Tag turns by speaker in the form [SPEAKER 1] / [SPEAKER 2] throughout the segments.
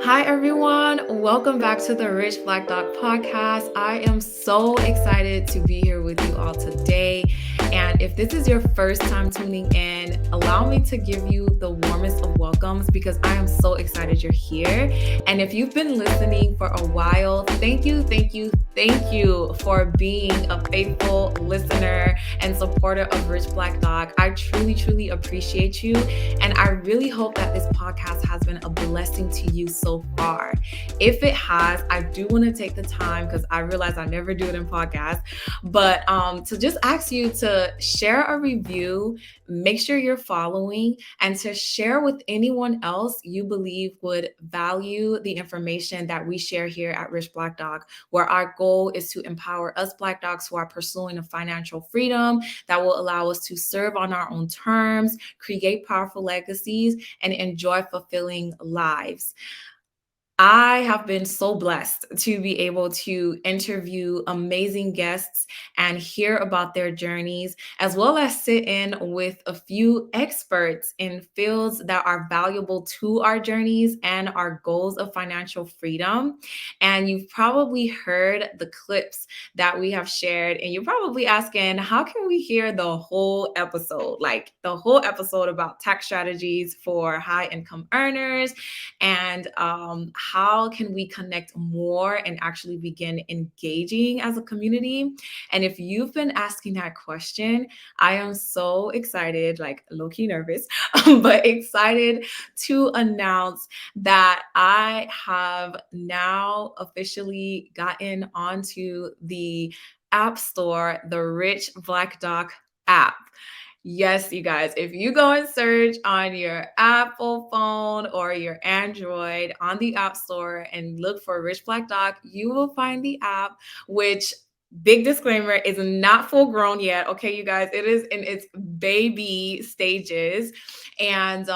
[SPEAKER 1] Hi, everyone. Welcome back to the Rich Black Dog podcast. I am so excited to be here with you all today. And if this is your first time tuning in, allow me to give you the warmest of welcomes because I am so excited you're here. And if you've been listening for a while, thank you for being a faithful listener and supporter of Rich Black Dog. I truly appreciate you. And I really hope that this podcast has been a blessing to you so far. If it has, I do want to take the time, because I realize I never do it in podcasts, but to just ask you to share a review, make sure you're following, and to share with anyone else you believe would value the information that we share here at Rich Black Dog, where our goal is to empower us Black dogs who are pursuing a financial freedom that will allow us to serve on our own terms, create powerful legacies, and enjoy fulfilling lives. I have been so blessed to be able to interview amazing guests and hear about their journeys, as well as sit in with a few experts in fields that are valuable to our journeys and our goals of financial freedom. And you've probably heard the clips that we have shared, and you're probably asking, how can we hear the whole episode? Like the whole episode about tax strategies for high income earners, and how can we connect more and actually begin engaging as a community? And if you've been asking that question, I am so excited, like low-key nervous, but excited to announce that I have now officially gotten onto the App Store, the Rich Black Dog app. Yes, you guys, if you go and search on your Apple phone or your Android on the App Store and look for Rich Black Dog, you will find the app, which, big disclaimer, is not full grown yet. Okay, you guys, it is in its baby stages. And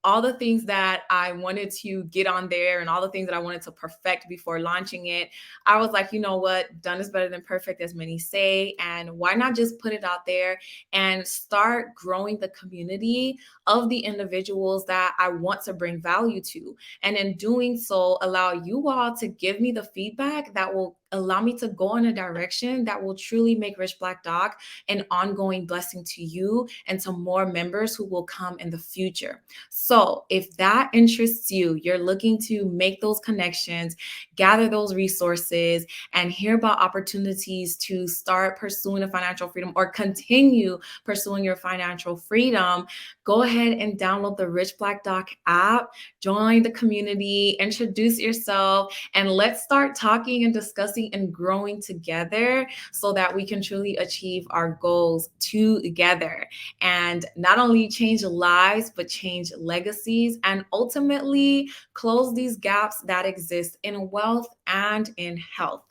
[SPEAKER 1] all the things that I wanted to get on there and all the things that I wanted to perfect before launching it, I was like, you know what? Done is better than perfect, as many say. And why not just put it out there and start growing the community of the individuals that I want to bring value to? And in doing so, allow you all to give me the feedback that will allow me to go in a direction that will truly make Rich Black Dog an ongoing blessing to you and to more members who will come in the future. So if that interests you, you're looking to make those connections, gather those resources, and hear about opportunities to start pursuing a financial freedom or continue pursuing your financial freedom, go ahead and download the Rich Black Dog app, join the community, introduce yourself, and let's start talking and discussing and growing together so that we can truly achieve our goals together and not only change lives, but change legacies and ultimately close these gaps that exist in wealth and in health.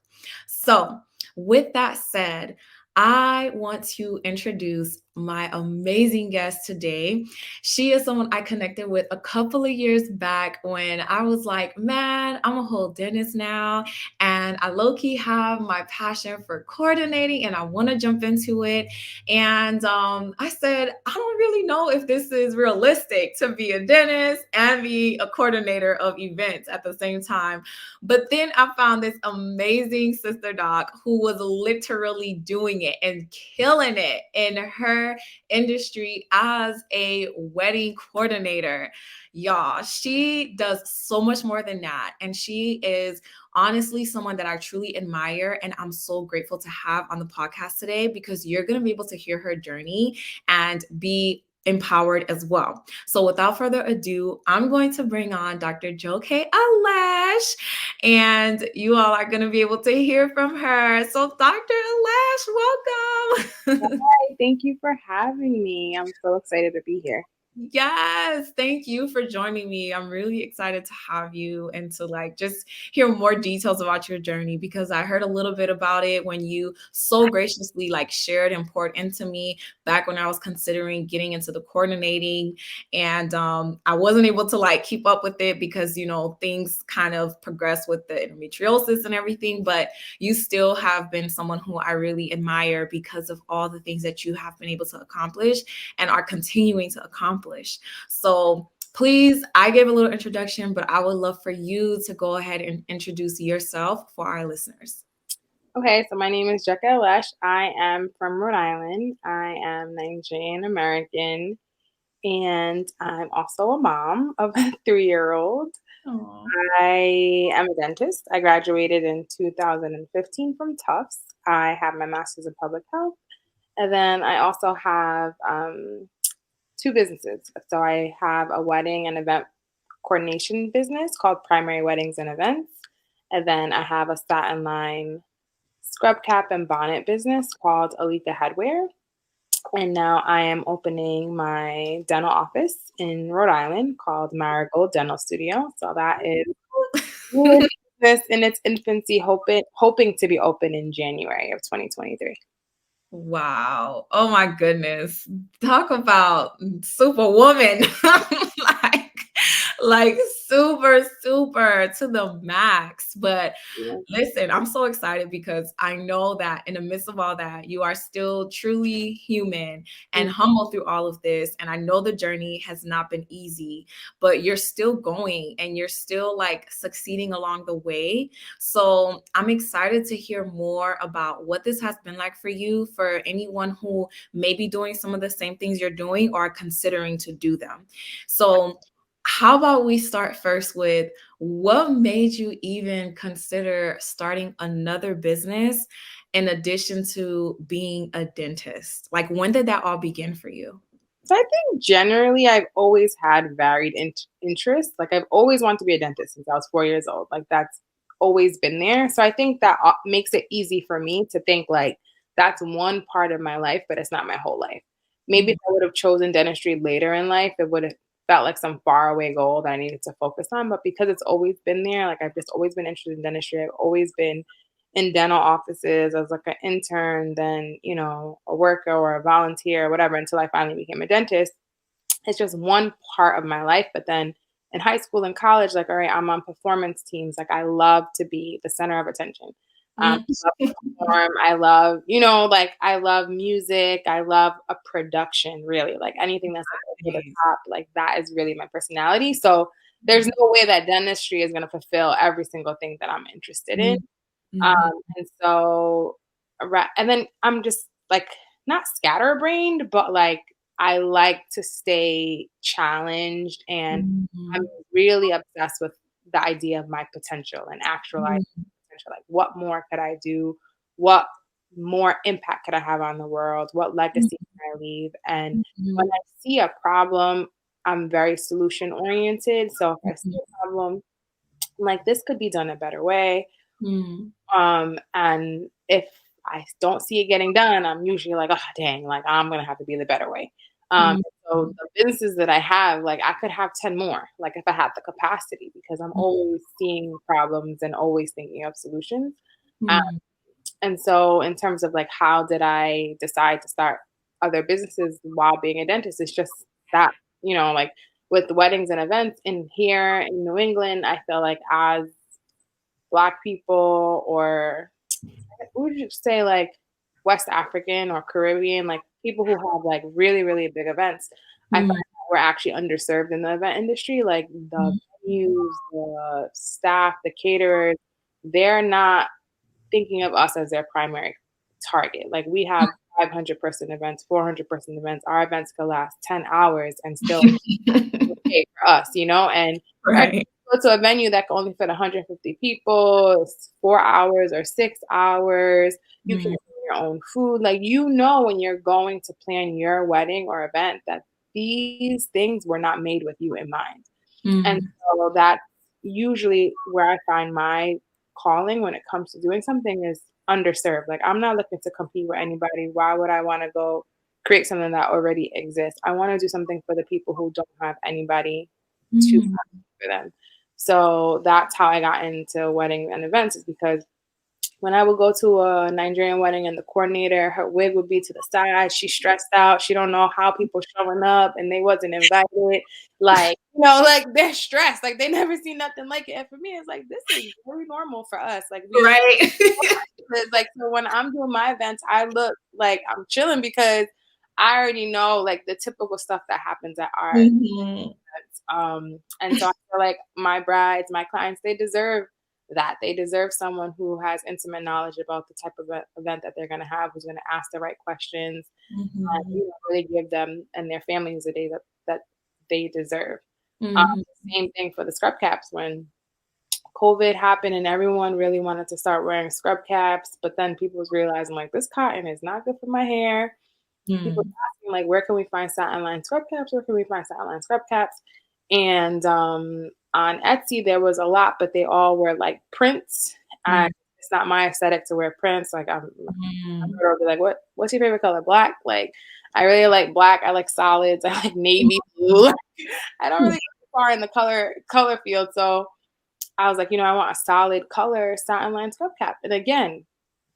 [SPEAKER 1] So, with that said, I want to introduce my amazing guest today. She is someone I connected with a couple of years back when I was like, man, I'm a whole dentist now, and I low-key have my passion for coordinating and I want to jump into it. And I said, I don't really know if this is realistic to be a dentist and be a coordinator of events at the same time. But then I found this amazing sister doc who was literally doing it and killing it in her industry as a wedding coordinator. Y'all, she does so much more than that. And she is honestly someone that I truly admire. And I'm so grateful to have on the podcast today because you're going to be able to hear her journey and be empowered as well. So without further ado, I'm going to bring on Dr. Jo K. Alesh, and you all are going to be able to hear from her. So Dr. Alesh, welcome.
[SPEAKER 2] Hi, thank you for having me. I'm so excited to be here.
[SPEAKER 1] Yes, thank you for joining me. I'm really excited to have you and to like just hear more details about your journey because I heard a little bit about it when you so graciously like shared and poured into me back when I was considering getting into the coordinating, and I wasn't able to like keep up with it because things kind of progress with the endometriosis and everything, but you still have been someone who I really admire because of all the things that you have been able to accomplish and are continuing to accomplish. So please, I gave a little introduction, but I would love for you to go ahead and introduce yourself for our listeners.
[SPEAKER 2] Okay, so my name is Alesh. I am from Rhode Island. I am Nigerian-American, and I'm also a mom of a 3-year-old.
[SPEAKER 1] Aw.
[SPEAKER 2] I am a dentist. I graduated in 2015 from Tufts. I have my master's in public health, and then I also have two businesses. So I have a wedding and event coordination business called Primary Weddings and Events. And then I have a satin line scrub cap and bonnet business called Alika Headwear. And now I am opening my dental office in Rhode Island called Marigold Dental Studio. So that is new business in its infancy, hoping to be open in January of 2023.
[SPEAKER 1] Wow. Oh my goodness. Talk about superwoman. like like super super to the max. But
[SPEAKER 2] Yeah.
[SPEAKER 1] listen, I'm so excited because I know that in the midst of all that, you are still truly human and humble through all of this. And I know the journey has not been easy, but you're still going and you're still like succeeding along the way. So I'm excited to hear more about what this has been like for you, for anyone who may be doing some of the same things you're doing or considering to do them. So how about we start first with what made you even consider starting another business in addition to being a dentist? Like, when did that all begin for you?
[SPEAKER 2] So I think generally I've always had varied interests. Like I've always wanted to be a dentist since I was 4 years old. Like that's always been there. So I think that makes it easy for me to think like that's one part of my life, but it's not my whole life. Maybe if I would have chosen dentistry later in life, it would have felt like some faraway goal that I needed to focus on. But because it's always been there, like I've just always been interested in dentistry. I've always been in dental offices as like an intern, then, a worker or a volunteer or whatever until I finally became a dentist. It's just one part of my life. But then in high school and college, like, all right, I'm on performance teams. Like I love to be the center of attention.
[SPEAKER 1] Mm.
[SPEAKER 2] I love to perform. I love, like I love music. I love a production, really. Like anything that's like over the top, like that is really my personality. So there's no way that dentistry is going to fulfill every single thing that I'm interested in.
[SPEAKER 1] Mhm.
[SPEAKER 2] And so, and then I'm just like not scatterbrained, but like I like to stay challenged, and I'm
[SPEAKER 1] Mhm.
[SPEAKER 2] really obsessed with the idea of my potential and actualizing
[SPEAKER 1] Mhm.
[SPEAKER 2] potential. Like, what more could I do? What more impact could I have on the world? What legacy can I leave? And when
[SPEAKER 1] Mhm.
[SPEAKER 2] I see a problem, I'm very solution oriented. So if I see
[SPEAKER 1] Mhm.
[SPEAKER 2] a problem, I'm like, this could be done a better way.
[SPEAKER 1] Mhm.
[SPEAKER 2] And if I don't see it getting done, I'm usually like, oh dang, like I'm gonna have to be the better way. Um,
[SPEAKER 1] Mhm.
[SPEAKER 2] so the businesses that I have, like I could have 10 more, like if I had the capacity, because I'm always seeing problems and always thinking of solutions. Um,
[SPEAKER 1] Mhm.
[SPEAKER 2] and so in terms of like how did I decide to start other businesses while being a dentist, it's just that, like with weddings and events in here in New England, I feel like as Black people, or would you say like West African or Caribbean, like people who have like really, really big events, I find
[SPEAKER 1] Mhm.
[SPEAKER 2] that we're actually underserved in the event industry. Like the
[SPEAKER 1] Mhm.
[SPEAKER 2] venues, the staff, the caterers, they're not thinking of us as their primary target. Like we have 500-person events, 400-person events. Our events could last 10 hours and still okay for us, and compared to
[SPEAKER 1] Right.
[SPEAKER 2] go to a venue that can only fit 150 people, it's 4 hours or 6 hours. You can
[SPEAKER 1] Mhm.
[SPEAKER 2] bring your own food. Like, when you're going to plan your wedding or event that these things were not made with you in mind. And
[SPEAKER 1] Mhm.
[SPEAKER 2] so that's usually where I find my calling when it comes to doing something is underserved. Like I'm not looking to compete with anybody. Why would I want to go create something that already exists? I want to do something for the people who don't have anybody to
[SPEAKER 1] Mhm.
[SPEAKER 2] have for them. So that's how I got into wedding and events, is because when I would go to a Nigerian wedding and the coordinator, her wig would be to the side. She's stressed out. She don't know how people showing up and they wasn't invited. Like, like they're stressed. Like they never seen nothing like it. And for me, it's like, this is very normal for us. Like
[SPEAKER 1] Right.
[SPEAKER 2] like, so when I'm doing my events, I look like I'm chilling because I already know like the typical stuff that happens at our
[SPEAKER 1] Mhm.
[SPEAKER 2] events. And so I feel like my brides, my clients, they deserve that. They deserve someone who has intimate knowledge about the type of event that they're going to have, who's going to ask the right questions, and
[SPEAKER 1] Mhm.
[SPEAKER 2] really give them and their families the day that they deserve.
[SPEAKER 1] Mhm.
[SPEAKER 2] Same thing for the scrub caps. When COVID happened and everyone really wanted to start wearing scrub caps, but then people was realizing like this cotton is not good for my hair. People
[SPEAKER 1] Mm.
[SPEAKER 2] asking like, where can we find satin line scrub caps? Where can we find satin line scrub caps? And on Etsy there was a lot, but they all were like prints. And
[SPEAKER 1] Mm.
[SPEAKER 2] it's not my aesthetic to wear prints. Like
[SPEAKER 1] Mm.
[SPEAKER 2] I'll be like, what's your favorite color? Black. Like I really like black. I like solids. I like navy blue. I don't really go too far in the color field. So I was like, I want a solid color satin line scrub cap. And again,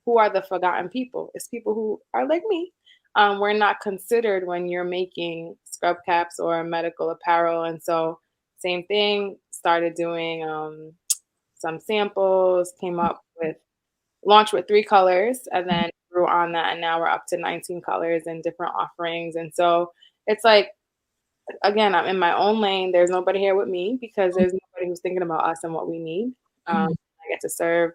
[SPEAKER 2] who are the forgotten people? It's people who are like me. We're not considered when you're making scrub caps or medical apparel. And so, same thing, started doing some samples, launched with 3 colors, and then grew on that. And now we're up to 19 colors and different offerings. And so, it's like, again, I'm in my own lane. There's nobody here with me because there's nobody who's thinking about us and what we need.
[SPEAKER 1] Mhm.
[SPEAKER 2] I get to serve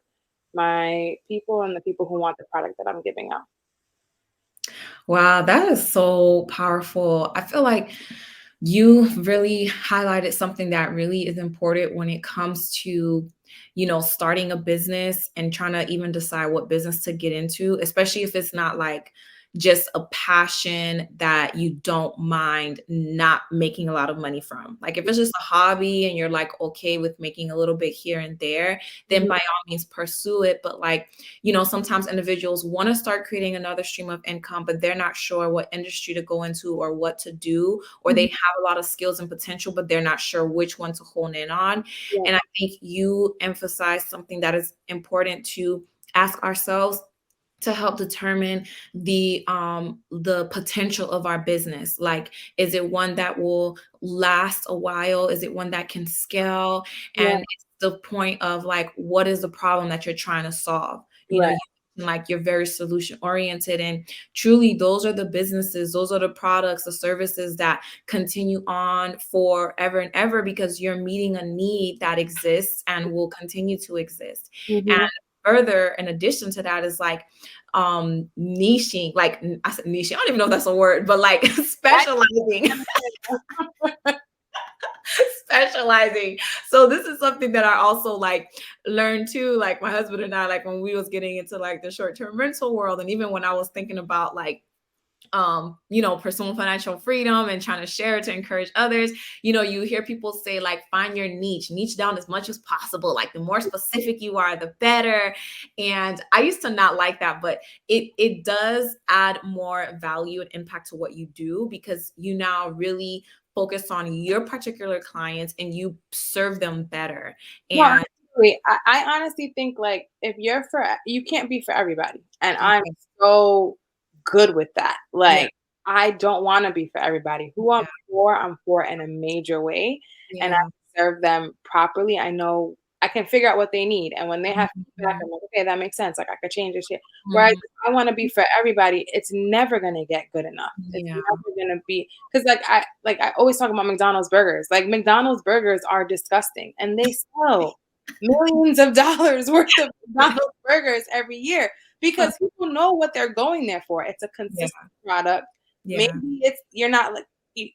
[SPEAKER 2] my people and the people who want the product that I'm giving out.
[SPEAKER 1] Wow, that is so powerful. I feel like you really highlighted something that really is important when it comes to, starting a business and trying to even decide what business to get into, especially if it's not like just a passion that you don't mind not making a lot of money from. Like if it's just a hobby and you're like okay with making a little bit here and there, then
[SPEAKER 2] Mhm.
[SPEAKER 1] by all means pursue it. But like, sometimes individuals want to start creating another stream of income, but they're not sure what industry to go into or what to do, or they
[SPEAKER 2] Mhm.
[SPEAKER 1] have a lot of skills and potential, but they're not sure which one to hone in on.
[SPEAKER 2] Yeah.
[SPEAKER 1] And I think you emphasize something that is important to ask ourselves to help determine the potential of our business. Like, is it one that will last a while? Is it one that can scale?
[SPEAKER 2] Yeah.
[SPEAKER 1] And it's the point of like, what is the problem that you're trying to solve?
[SPEAKER 2] Right.
[SPEAKER 1] Like you're very solution oriented, and truly those are the businesses, those are the products, the services that continue on forever and ever because you're meeting a need that exists and will continue to exist. And
[SPEAKER 2] Mhm.
[SPEAKER 1] further, in addition to that, is like niching, like I said niche, I don't even know if that's a word, but like
[SPEAKER 2] I
[SPEAKER 1] specializing.
[SPEAKER 2] understand.
[SPEAKER 1] Specializing. So this is something that I also like learned too, like my husband and I, like when we was getting into like the short-term rental world, and even when I was thinking about like pursuing financial freedom and trying to share it to encourage others, you hear people say like find your niche down as much as possible, like the more specific you are the better. And I used to not like that, but it does add more value and impact to what you do because you now really focus on your particular clients and you serve them better.
[SPEAKER 2] No,
[SPEAKER 1] And
[SPEAKER 2] absolutely. I honestly think like if you can't be for everybody. And I'm so good with that.
[SPEAKER 1] yeah,
[SPEAKER 2] Like I don't want to be for everybody. Who
[SPEAKER 1] yeah,
[SPEAKER 2] I'm for in a major way. And I
[SPEAKER 1] yeah.
[SPEAKER 2] serve them properly. I know I can figure out what they need. And when they have feedback,
[SPEAKER 1] Mhm,
[SPEAKER 2] I'm like, okay, that makes sense. Like I could change this shit. Whereas
[SPEAKER 1] mhm.
[SPEAKER 2] if I want to be for everybody, it's never gonna get good enough. It's
[SPEAKER 1] Yeah,
[SPEAKER 2] never gonna be because I always talk about McDonald's burgers. Like McDonald's burgers are disgusting and they sell millions of dollars worth of McDonald's burgers every year because people know what they're going there for. It's a
[SPEAKER 1] yeah,
[SPEAKER 2] consistent product. Maybe
[SPEAKER 1] yeah.
[SPEAKER 2] it's you're not like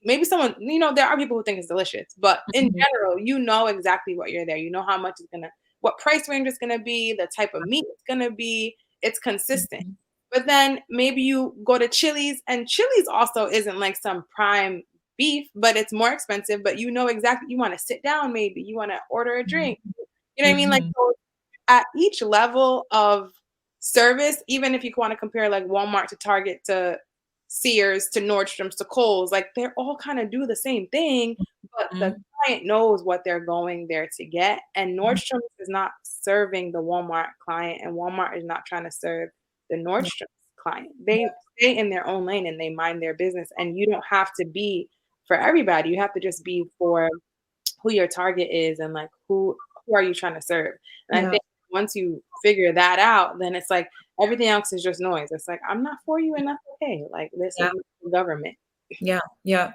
[SPEAKER 2] maybe someone there are people who think it's delicious, but in
[SPEAKER 1] Mhm.
[SPEAKER 2] general, you know exactly what you're there. You know how much it's gonna what price range it's gonna be, the type of meat it's gonna be. It's consistent.
[SPEAKER 1] Mhm.
[SPEAKER 2] But then maybe you go to Chili's and Chili's also isn't like some prime beef, but it's more expensive, but you know exactly you want to sit down maybe, you want to order a
[SPEAKER 1] Mhm.
[SPEAKER 2] drink. You know what I mean? Like
[SPEAKER 1] Mhm.
[SPEAKER 2] so at each level of service, even if you want to compare like Walmart to Target to Sears to Nordstrom's to Kohl's, like they're all kind of do the same thing, but the
[SPEAKER 1] Mhm.
[SPEAKER 2] client knows what they're going there to get. And
[SPEAKER 1] Mhm.
[SPEAKER 2] Nordstrom's is not serving the Walmart client, and Walmart is not trying to serve the
[SPEAKER 1] Yeah,
[SPEAKER 2] Nordstrom's client. They stay in their own lane and they mind their business. And you don't have to be for everybody. You have to just be for who your target is and like who are you trying to serve. And I
[SPEAKER 1] yeah,
[SPEAKER 2] think once you figure that out, then it's like everything else is just noise. It's like I'm not for you and that's okay. Like this is
[SPEAKER 1] yeah,
[SPEAKER 2] not the government.
[SPEAKER 1] yeah, yeah.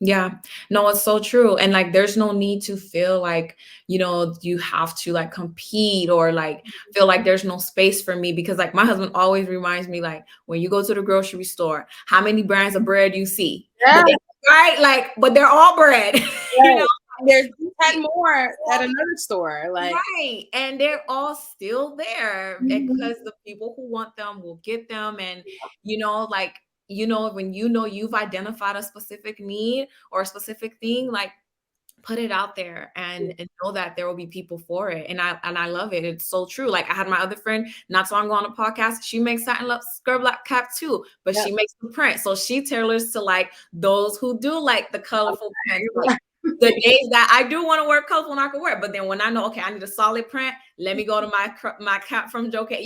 [SPEAKER 1] Yeah, no, it's so true. And like, there's no need to feel like, you have to like compete or like feel like there's no space for me because like my husband always reminds me, like, when you go to the grocery store, how many brands of bread you see?
[SPEAKER 2] Yeah,
[SPEAKER 1] But they, right? Like, but they're all bread, you know?
[SPEAKER 2] right. There's 10 more at another store. Like,
[SPEAKER 1] Right. And they're all still there
[SPEAKER 2] mhm.
[SPEAKER 1] because the people who want them will get them. And, like, when you've identified a specific need or a specific thing, like put it out there and know that there will be people for it. And I love it. It's so true. Like I had my other friend not so long ago on a podcast. She makes satin love skirt black cap too, but
[SPEAKER 2] Yep.
[SPEAKER 1] she makes the print. So she tailors to like those who do like the colorful prints. Like
[SPEAKER 2] Okay.
[SPEAKER 1] the days that I do want to wear colorful and I can wear it, but then when I know, okay, I need a solid print, let me go to my cap from Joe K.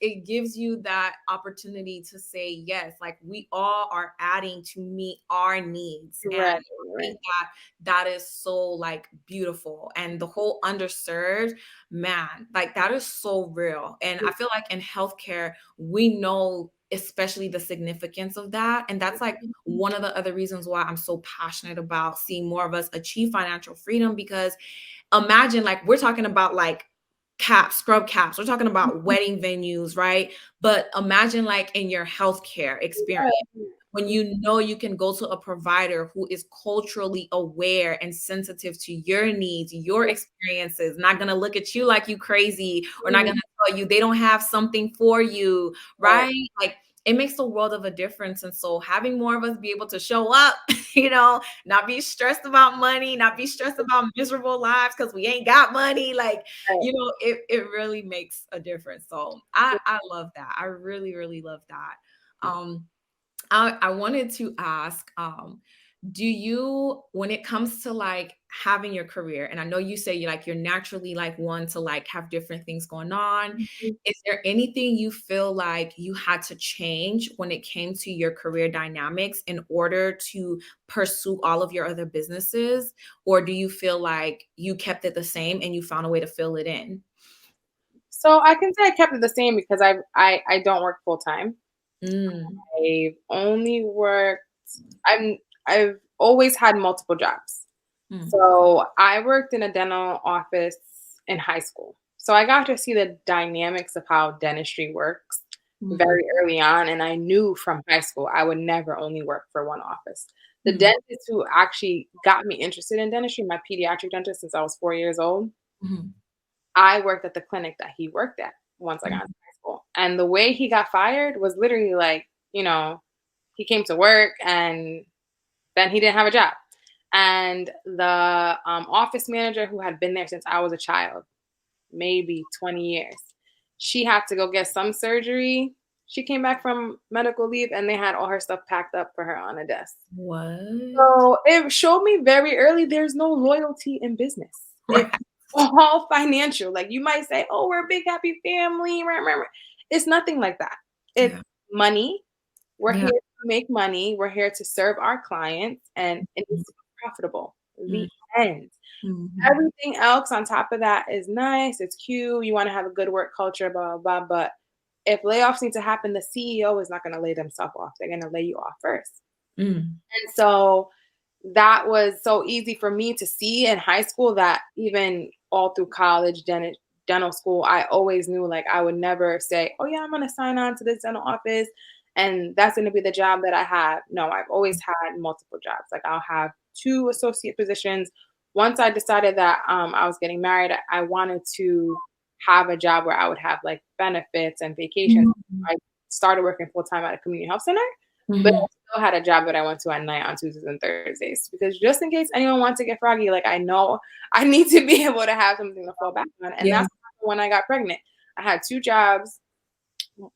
[SPEAKER 1] It gives you that opportunity to say yes. Like we all are adding to meet our needs, and
[SPEAKER 2] Right,
[SPEAKER 1] I
[SPEAKER 2] right.
[SPEAKER 1] think that is so like beautiful. And the whole underserved, man, like that is so real. And I feel like in healthcare, we know especially the significance of that. And that's like one of the other reasons why I'm so passionate about seeing more of us achieve financial freedom. Because imagine, like, we're talking about like caps, scrub caps, we're talking about wedding venues, right? But imagine like in your healthcare experience, when you can go to a provider who is culturally aware and sensitive to your needs, your experiences, not going to look at you like you crazy or not
[SPEAKER 2] Mhm.
[SPEAKER 1] going to tell you they don't have something for you,
[SPEAKER 2] Right,
[SPEAKER 1] right? Like it makes a world of a difference. And so having more of us be able to show up, not be stressed about money, not be stressed about miserable lives because we ain't got money. Like,
[SPEAKER 2] right.
[SPEAKER 1] it really makes a difference. So I love that. I really, really love that. Um, I wanted to ask, do you, when it comes to like having your career, and I know you say you're naturally like one to like have different things going on.
[SPEAKER 2] Mhm.
[SPEAKER 1] Is there anything you feel like you had to change when it came to your career dynamics in order to pursue all of your other businesses? Or do you feel like you kept it the same and you found a way to fill it in?
[SPEAKER 2] So I can say I kept it the same because I don't work full time.
[SPEAKER 1] Mm,
[SPEAKER 2] I've only worked I'm I've always had multiple jobs.
[SPEAKER 1] mm,
[SPEAKER 2] So I worked in a dental office in high school. So I got to see the dynamics of how dentistry works
[SPEAKER 1] mm,
[SPEAKER 2] very early on, and I knew from high school I would never only work for one office. The
[SPEAKER 1] mm,
[SPEAKER 2] dentist who actually got me interested in dentistry, my pediatric dentist since I was 4 years old,
[SPEAKER 1] mhm,
[SPEAKER 2] I worked at the clinic that he worked at once I got into high school. And the way he got fired was literally like, he came to work and then he didn't have a job. And the office manager who had been there since I was a child, maybe 20 years, she had to go get some surgery. She came back from medical leave and they had all her stuff packed up for her on a desk.
[SPEAKER 1] what?
[SPEAKER 2] So it showed me very early there's no loyalty in business. It's
[SPEAKER 1] Right.
[SPEAKER 2] all financial. Like you might say, oh, we're a big happy family. Rah, rah, rah. It's nothing like that. It's
[SPEAKER 1] Yeah.
[SPEAKER 2] money. We're
[SPEAKER 1] Yeah.
[SPEAKER 2] here to make money. We're here to serve our clients and it
[SPEAKER 1] Mhm,
[SPEAKER 2] needs to be profitable. The
[SPEAKER 1] mm,
[SPEAKER 2] end.
[SPEAKER 1] mhm,
[SPEAKER 2] Everything else on top of that is nice. It's cute. You want to have a good work culture, blah, blah, blah. But if layoffs need to happen, the CEO is not going to lay themselves off. They're going to lay you off first.
[SPEAKER 1] mm,
[SPEAKER 2] And so that was so easy for me to see in high school that even all through college, dental school, I always knew like I would never say, oh, yeah, I'm going to sign on to this dental office and that's going to be the job that I have. No, I've always had multiple jobs. Like I'll have two associate positions. Once I decided that I was getting married, I wanted to have a job where I would have like benefits and vacations.
[SPEAKER 1] mhm,
[SPEAKER 2] I started working full time at a community health center. But I
[SPEAKER 1] mhm.
[SPEAKER 2] still had a job that I went to at night on Tuesdays and Thursdays because just in case anyone wants to get froggy, like I know I need to be able to have something to fall back on. And
[SPEAKER 1] Yeah.
[SPEAKER 2] that's when I got pregnant. I had two jobs,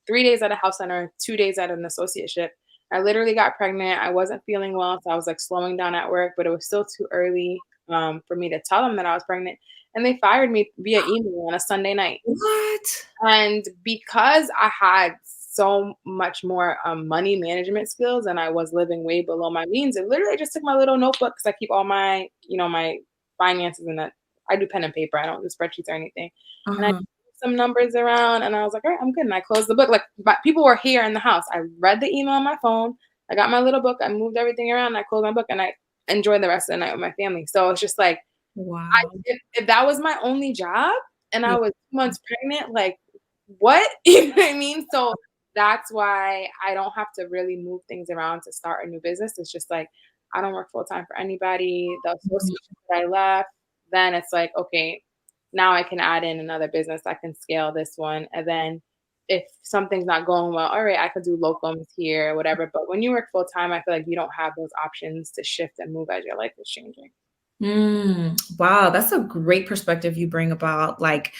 [SPEAKER 2] 3 days at a health center, 2 days at an associateship. I literally got pregnant. I wasn't feeling well, so I was like slowing down at work, but it was still too early for me to tell them that I was pregnant. And they fired me via email on a Sunday night.
[SPEAKER 1] What?
[SPEAKER 2] And because I had so much more money management skills and I was living way below my means, it literally just took my little notebook because I keep all my, my finances in that. I do pen and paper. I don't do spreadsheets or anything. And I
[SPEAKER 1] Uh-huh.
[SPEAKER 2] moved some numbers around and I was like, all right, I'm good. And I closed the book. Like, but people were here in the house. I read the email on my phone. I got my little book, I moved everything around, I closed my book, and I enjoyed the rest of the night with my family. So it's just like,
[SPEAKER 1] Wow.
[SPEAKER 2] if that was my only job and I
[SPEAKER 1] Yeah.
[SPEAKER 2] was 2 months pregnant, like, what? You know what I mean? So that's why I don't have to really move things around to start a new business. It's just like, I don't work full time for anybody. The
[SPEAKER 1] Mhm.
[SPEAKER 2] association that I left, then it's like, okay, now I can add in another business. I can scale this one. And then if something's not going well, all right, I could do locums here, whatever. But when you work full time, I feel like you don't have those options to shift and move as your life is changing.
[SPEAKER 1] Wow, that's a great perspective you bring about like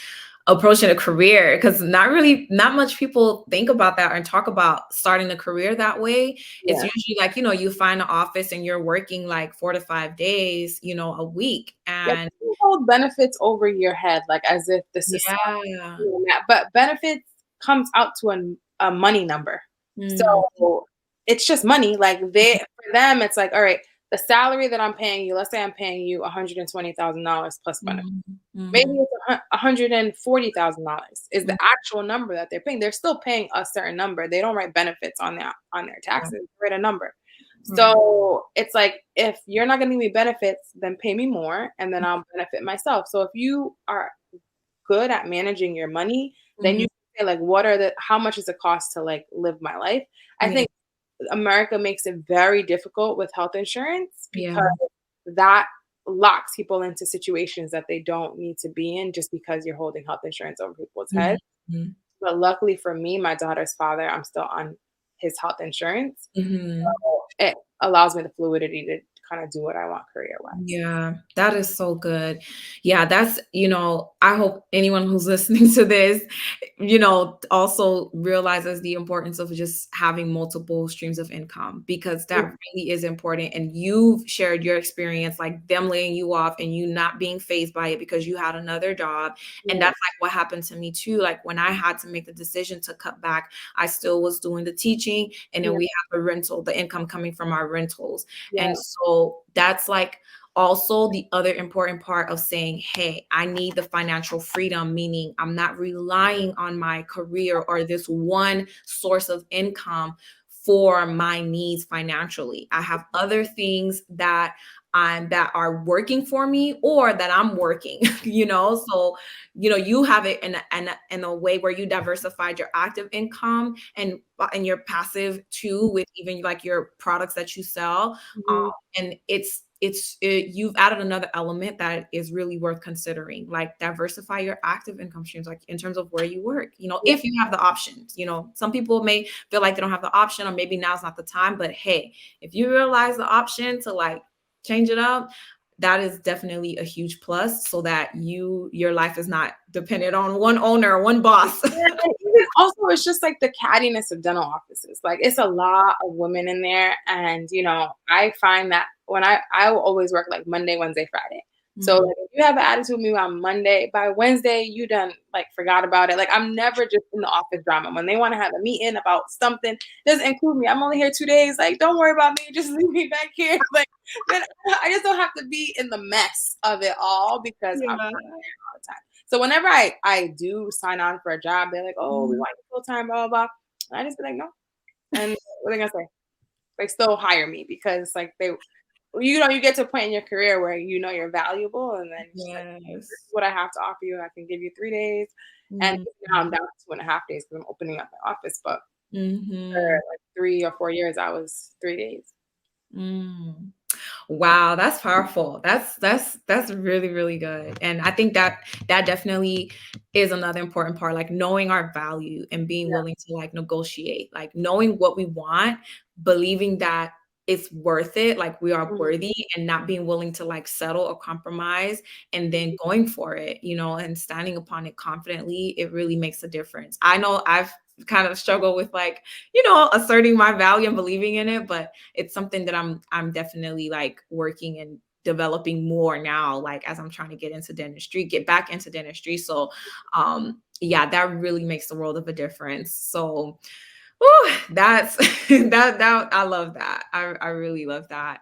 [SPEAKER 1] approaching a career because not much people think about that and talk about starting a career that way. It's
[SPEAKER 2] Yeah.
[SPEAKER 1] usually like, you find an office and you're working like 4 to 5 days, a week.
[SPEAKER 2] Yeah,
[SPEAKER 1] And
[SPEAKER 2] people hold benefits over your head, like, as if the system
[SPEAKER 1] yeah.
[SPEAKER 2] is doing that, but benefits comes out to a money number.
[SPEAKER 1] Mm,
[SPEAKER 2] So, it's just money, like, for them, it's like, "Alright, the salary that I'm paying you," let's say I'm paying you $120,000 plus benefits.
[SPEAKER 1] mhm,
[SPEAKER 2] Maybe
[SPEAKER 1] mhm,
[SPEAKER 2] it's $140,000 is the
[SPEAKER 1] mhm,
[SPEAKER 2] actual number that they're paying. They're still paying a certain number. They don't write benefits on their
[SPEAKER 1] yeah,
[SPEAKER 2] taxes, they write a number.
[SPEAKER 1] right.
[SPEAKER 2] So, it's like, if you're not gonna give me benefits, then pay me more, and then I'll benefit myself. So, if you are good at managing your money, then you
[SPEAKER 1] Mhm,
[SPEAKER 2] can say, like, what are the how much does it cost to, like, live my life? I
[SPEAKER 1] yeah,
[SPEAKER 2] think America makes it very difficult with health insurance
[SPEAKER 1] yeah,
[SPEAKER 2] because that locks people into situations that they don't need to be in just because you're holding health insurance over people's
[SPEAKER 1] mhm,
[SPEAKER 2] heads.
[SPEAKER 1] mhm,
[SPEAKER 2] But luckily for me, my daughter's father, I'm still on his health insurance.
[SPEAKER 1] mhm.
[SPEAKER 2] So it allows me the fluidity to kinda do what I want career-wise.
[SPEAKER 1] Yeah, that is so good. Yeah, I hope anyone who's listening to this, also realizes the importance of just having multiple streams of income because
[SPEAKER 2] Mm,
[SPEAKER 1] that really is important. And you've shared your experience, like them laying you off and you not being phased by it because you had another job. And
[SPEAKER 2] yeah,
[SPEAKER 1] that's like what happened to me too. Like when I had to make the decision to cut back, I still was doing the teaching and then
[SPEAKER 2] yeah,
[SPEAKER 1] we have the income coming from our rentals.
[SPEAKER 2] yeah,
[SPEAKER 1] And so that's like also the other important part of saying, hey, I need the financial freedom, meaning I'm not relying on my career or this one source of income for my needs financially. I have other things that are working for me or that I'm working, So, you have it in a way where you diversified your active income and your passive too, with even like your products that you sell. Um,
[SPEAKER 2] mhm,
[SPEAKER 1] and you've added another element that is really worth considering, like diversify your active income streams, like in terms of where you work,
[SPEAKER 2] yeah,
[SPEAKER 1] if you have the options. Some people may feel like they don't have the option or maybe now's not the time, but hey, if you realize the option to like change it up, that is definitely a huge plus so that your life is not dependent on one owner or one boss.
[SPEAKER 2] yeah, and even also, it's just, like, the cattiness of dental offices, like, it's a lot of women in there, and, I find that when I will always work, like, Monday, Wednesday, Friday. So,
[SPEAKER 1] Mhm.
[SPEAKER 2] like, if you have an attitude with me on Monday, by Wednesday, you done, like, forgot about it, like, I'm never just in the office drama. When they wanna have a meeting about something, doesn't include me, I'm only here 2 days, like, don't worry about me, just leave me back here, like, then I just don't have to be in the mess of it all because I'm
[SPEAKER 1] Yeah.
[SPEAKER 2] not there all the time. So whenever I do sign on for a job, they're like, "Oh, we
[SPEAKER 1] Mhm.
[SPEAKER 2] want you full time, blah blah blah." And I just be like, "No." And what are they gonna say? They still hire me because like you get to a point in your career where you know you're valuable, and then it's just like, "This is
[SPEAKER 1] Yes.
[SPEAKER 2] what I have to offer you. I can give you 3 days," and now I'm
[SPEAKER 1] Mhm.
[SPEAKER 2] down to 2.5 days because I'm opening up my office. But for
[SPEAKER 1] Mhm.
[SPEAKER 2] like 3 or 4 years, I was 3 days.
[SPEAKER 1] Mm. Wow, that's powerful. That's really, really good. And I think that definitely is another important part, like knowing our value and being
[SPEAKER 2] Yeah.
[SPEAKER 1] willing to like negotiate, like knowing what we want, believing that it's worth it, like we are
[SPEAKER 2] Mhm.
[SPEAKER 1] worthy and not being willing to like settle or compromise and then going for it, and standing upon it confidently, it really makes a difference. I know I've kind of struggled with like, asserting my value and believing in it, but it's something that I'm definitely like working and developing more now, like as I'm trying to get back into dentistry. So yeah, that really makes the world of a difference. So whew, that's that I love that. I really love that.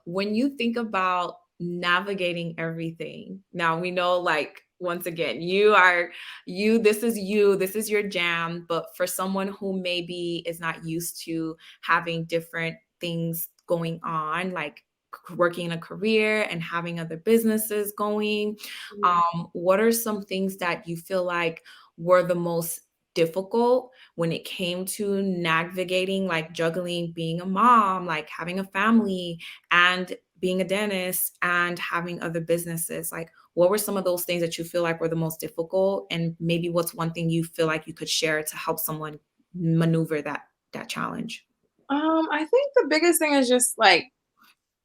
[SPEAKER 1] When you think about navigating everything, now we know like once again, this is this is your jam. But for someone who maybe is not used to having different things going on, like working a career and having other businesses going,
[SPEAKER 2] Mhm.
[SPEAKER 1] what are some things that you feel like were the most difficult when it came to navigating, like juggling being a mom, like having a family, and being a dentist and having other businesses? Like, what were some of those things that you feel like were the most difficult? And maybe what's one thing you feel like you could share to help someone maneuver that challenge?
[SPEAKER 2] I think the biggest thing is just like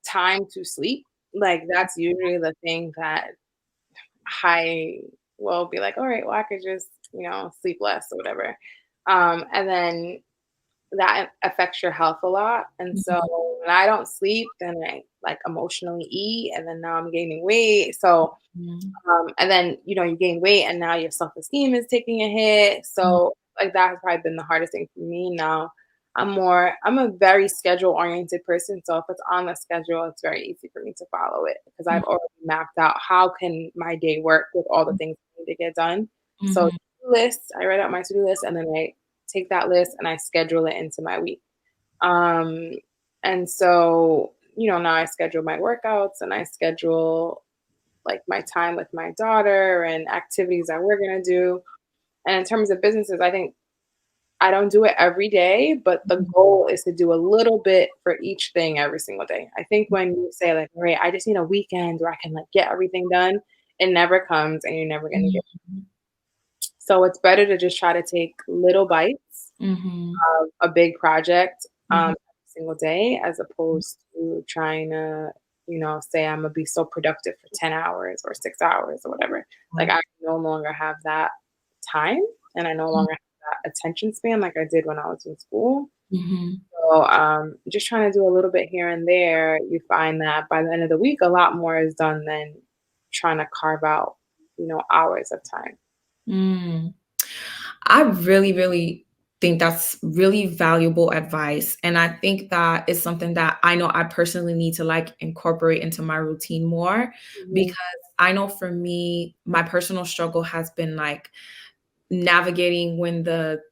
[SPEAKER 2] time to sleep. Like that's usually the thing that I will be like, all right, well, I could just, sleep less or whatever. And then that affects your health a lot. And so
[SPEAKER 1] Mhm,
[SPEAKER 2] when I don't sleep, then I like emotionally eat, and then now I'm gaining weight. So
[SPEAKER 1] mhm,
[SPEAKER 2] and then, you gain weight and now your self-esteem is taking a hit.
[SPEAKER 1] mhm,
[SPEAKER 2] So like that has probably been the hardest thing for me. Now I'm a very schedule oriented person. So if it's on the schedule, it's very easy for me to follow it because I've already mapped out how can my day work with all the things I need to get done. So
[SPEAKER 1] mhm,
[SPEAKER 2] to-do list, I write out my to-do list and then I take that list and I schedule it into my week. Um, and so, now I schedule my workouts and I schedule like my time with my daughter and activities that we're gonna do. And in terms of businesses, I think I don't do it every day, but the
[SPEAKER 1] mhm,
[SPEAKER 2] goal is to do a little bit for each thing every single day. I think when you say like, all right, I just need a weekend where I can like get everything done, it never comes and you're never gonna get.
[SPEAKER 1] mhm,
[SPEAKER 2] So it's better to just try to take little bites
[SPEAKER 1] mhm,
[SPEAKER 2] of a big project
[SPEAKER 1] mhm,
[SPEAKER 2] every single day as opposed to trying to, say I'm gonna be so productive for 10 hours or 6 hours or whatever. Like I no longer have that time and I no longer have that attention span like I did when I was in school.
[SPEAKER 1] mhm.
[SPEAKER 2] So just trying to do a little bit here and there, you find that by the end of the week, a lot more is done than trying to carve out, hours of time.
[SPEAKER 1] Mm. I really, really think that's really valuable advice. And I think that is something that I know I personally need to like incorporate into my routine more,
[SPEAKER 2] Mhm.
[SPEAKER 1] because I know for me, my personal struggle has been like navigating when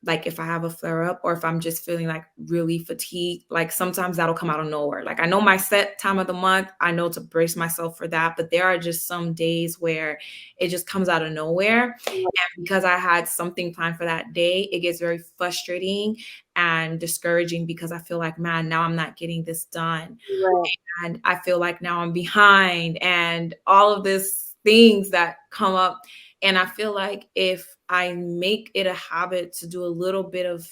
[SPEAKER 1] like if I have a flare up or if I'm just feeling like really fatigued, like sometimes that'll come out of nowhere. Like I know my set time of the month, I know to brace myself for that, but there are just some days where it just comes out of nowhere. And because I had something planned for that day, it gets very frustrating and discouraging because I feel like, man, now I'm not getting this done.
[SPEAKER 2] Right.
[SPEAKER 1] And I feel like now I'm behind and all of these things that come up. And I feel like if I make it a habit to do a little bit of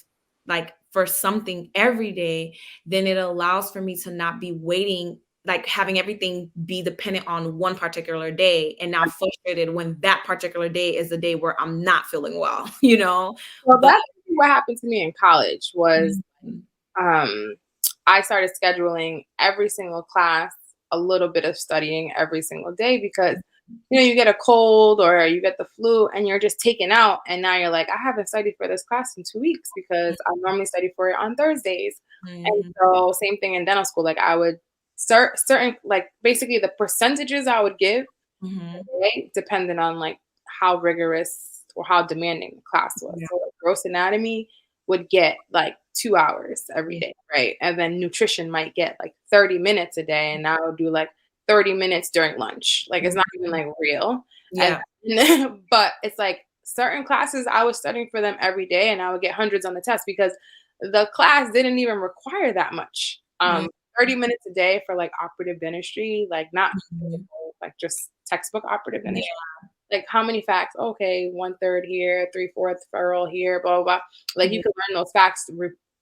[SPEAKER 1] like for something every day, then it allows for me to not be waiting, like having everything be dependent on one particular day and now frustrated when that particular day is the day where I'm not feeling well, you know?
[SPEAKER 2] Well,
[SPEAKER 1] But
[SPEAKER 2] that's what happened to me in college was
[SPEAKER 1] Mhm,
[SPEAKER 2] Um, I started scheduling every single class, a little bit of studying every single day because, you get a cold or you get the flu and you're just taken out. And now you're like, I haven't studied for this class in 2 weeks because I normally study for it on Thursdays. And
[SPEAKER 1] mhm,
[SPEAKER 2] so, same thing in dental school. Like, I would start certain, like, basically the percentages I would give,
[SPEAKER 1] mhm,
[SPEAKER 2] right, depended on like how rigorous or how demanding the class was.
[SPEAKER 1] yeah,
[SPEAKER 2] So like, gross anatomy would get like 2 hours every
[SPEAKER 1] mhm,
[SPEAKER 2] day, right? And then nutrition might get like 30 minutes a day, and I would do like 30 minutes during lunch. Like it's
[SPEAKER 1] mhm,
[SPEAKER 2] not even like real. And
[SPEAKER 1] yeah,
[SPEAKER 2] but it's like certain classes I was studying for them every day, and I would get hundreds on the test because the class didn't even require that much.
[SPEAKER 1] mhm,
[SPEAKER 2] 30 minutes a day for like operative dentistry, like not
[SPEAKER 1] mhm,
[SPEAKER 2] like just textbook operative
[SPEAKER 1] yeah,
[SPEAKER 2] dentistry. Like how many facts? Okay, 1/3 here, 3/4 furrow here, blah blah blah. Like you
[SPEAKER 1] yeah,
[SPEAKER 2] can learn those facts,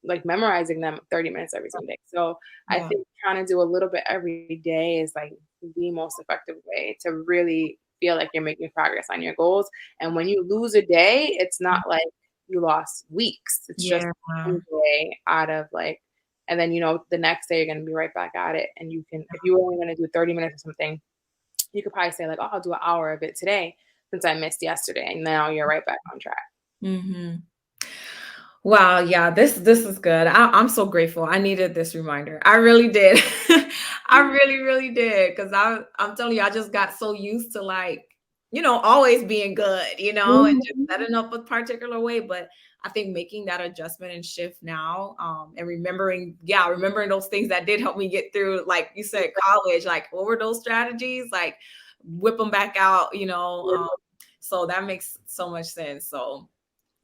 [SPEAKER 2] like memorizing them 30 minutes every single day. So I
[SPEAKER 1] yeah,
[SPEAKER 2] think trying to do a little bit every day is like the most effective way to really feel like you're making progress on your goals. And when you lose a day, it's not like you lost weeks. It's just
[SPEAKER 1] yeah,
[SPEAKER 2] one day out of like, and then the next day you're gonna be right back at it. And you can, if you were only gonna do 30 minutes or something, you could probably say like, "Oh, I'll do an hour of it today since I missed yesterday," and now you're right back on track.
[SPEAKER 1] mhm. Wow, yeah, this is good. I'm so grateful. I needed this reminder. I really did. I really, really did. Cause I'm telling you, I just got so used to like always being good, and just
[SPEAKER 2] Mhm.
[SPEAKER 1] setting up a particular way. But I think making that adjustment and shift now, and remembering those things that did help me get through, like you said, college, like what were those strategies? Like whip them back out, so that makes so much sense. So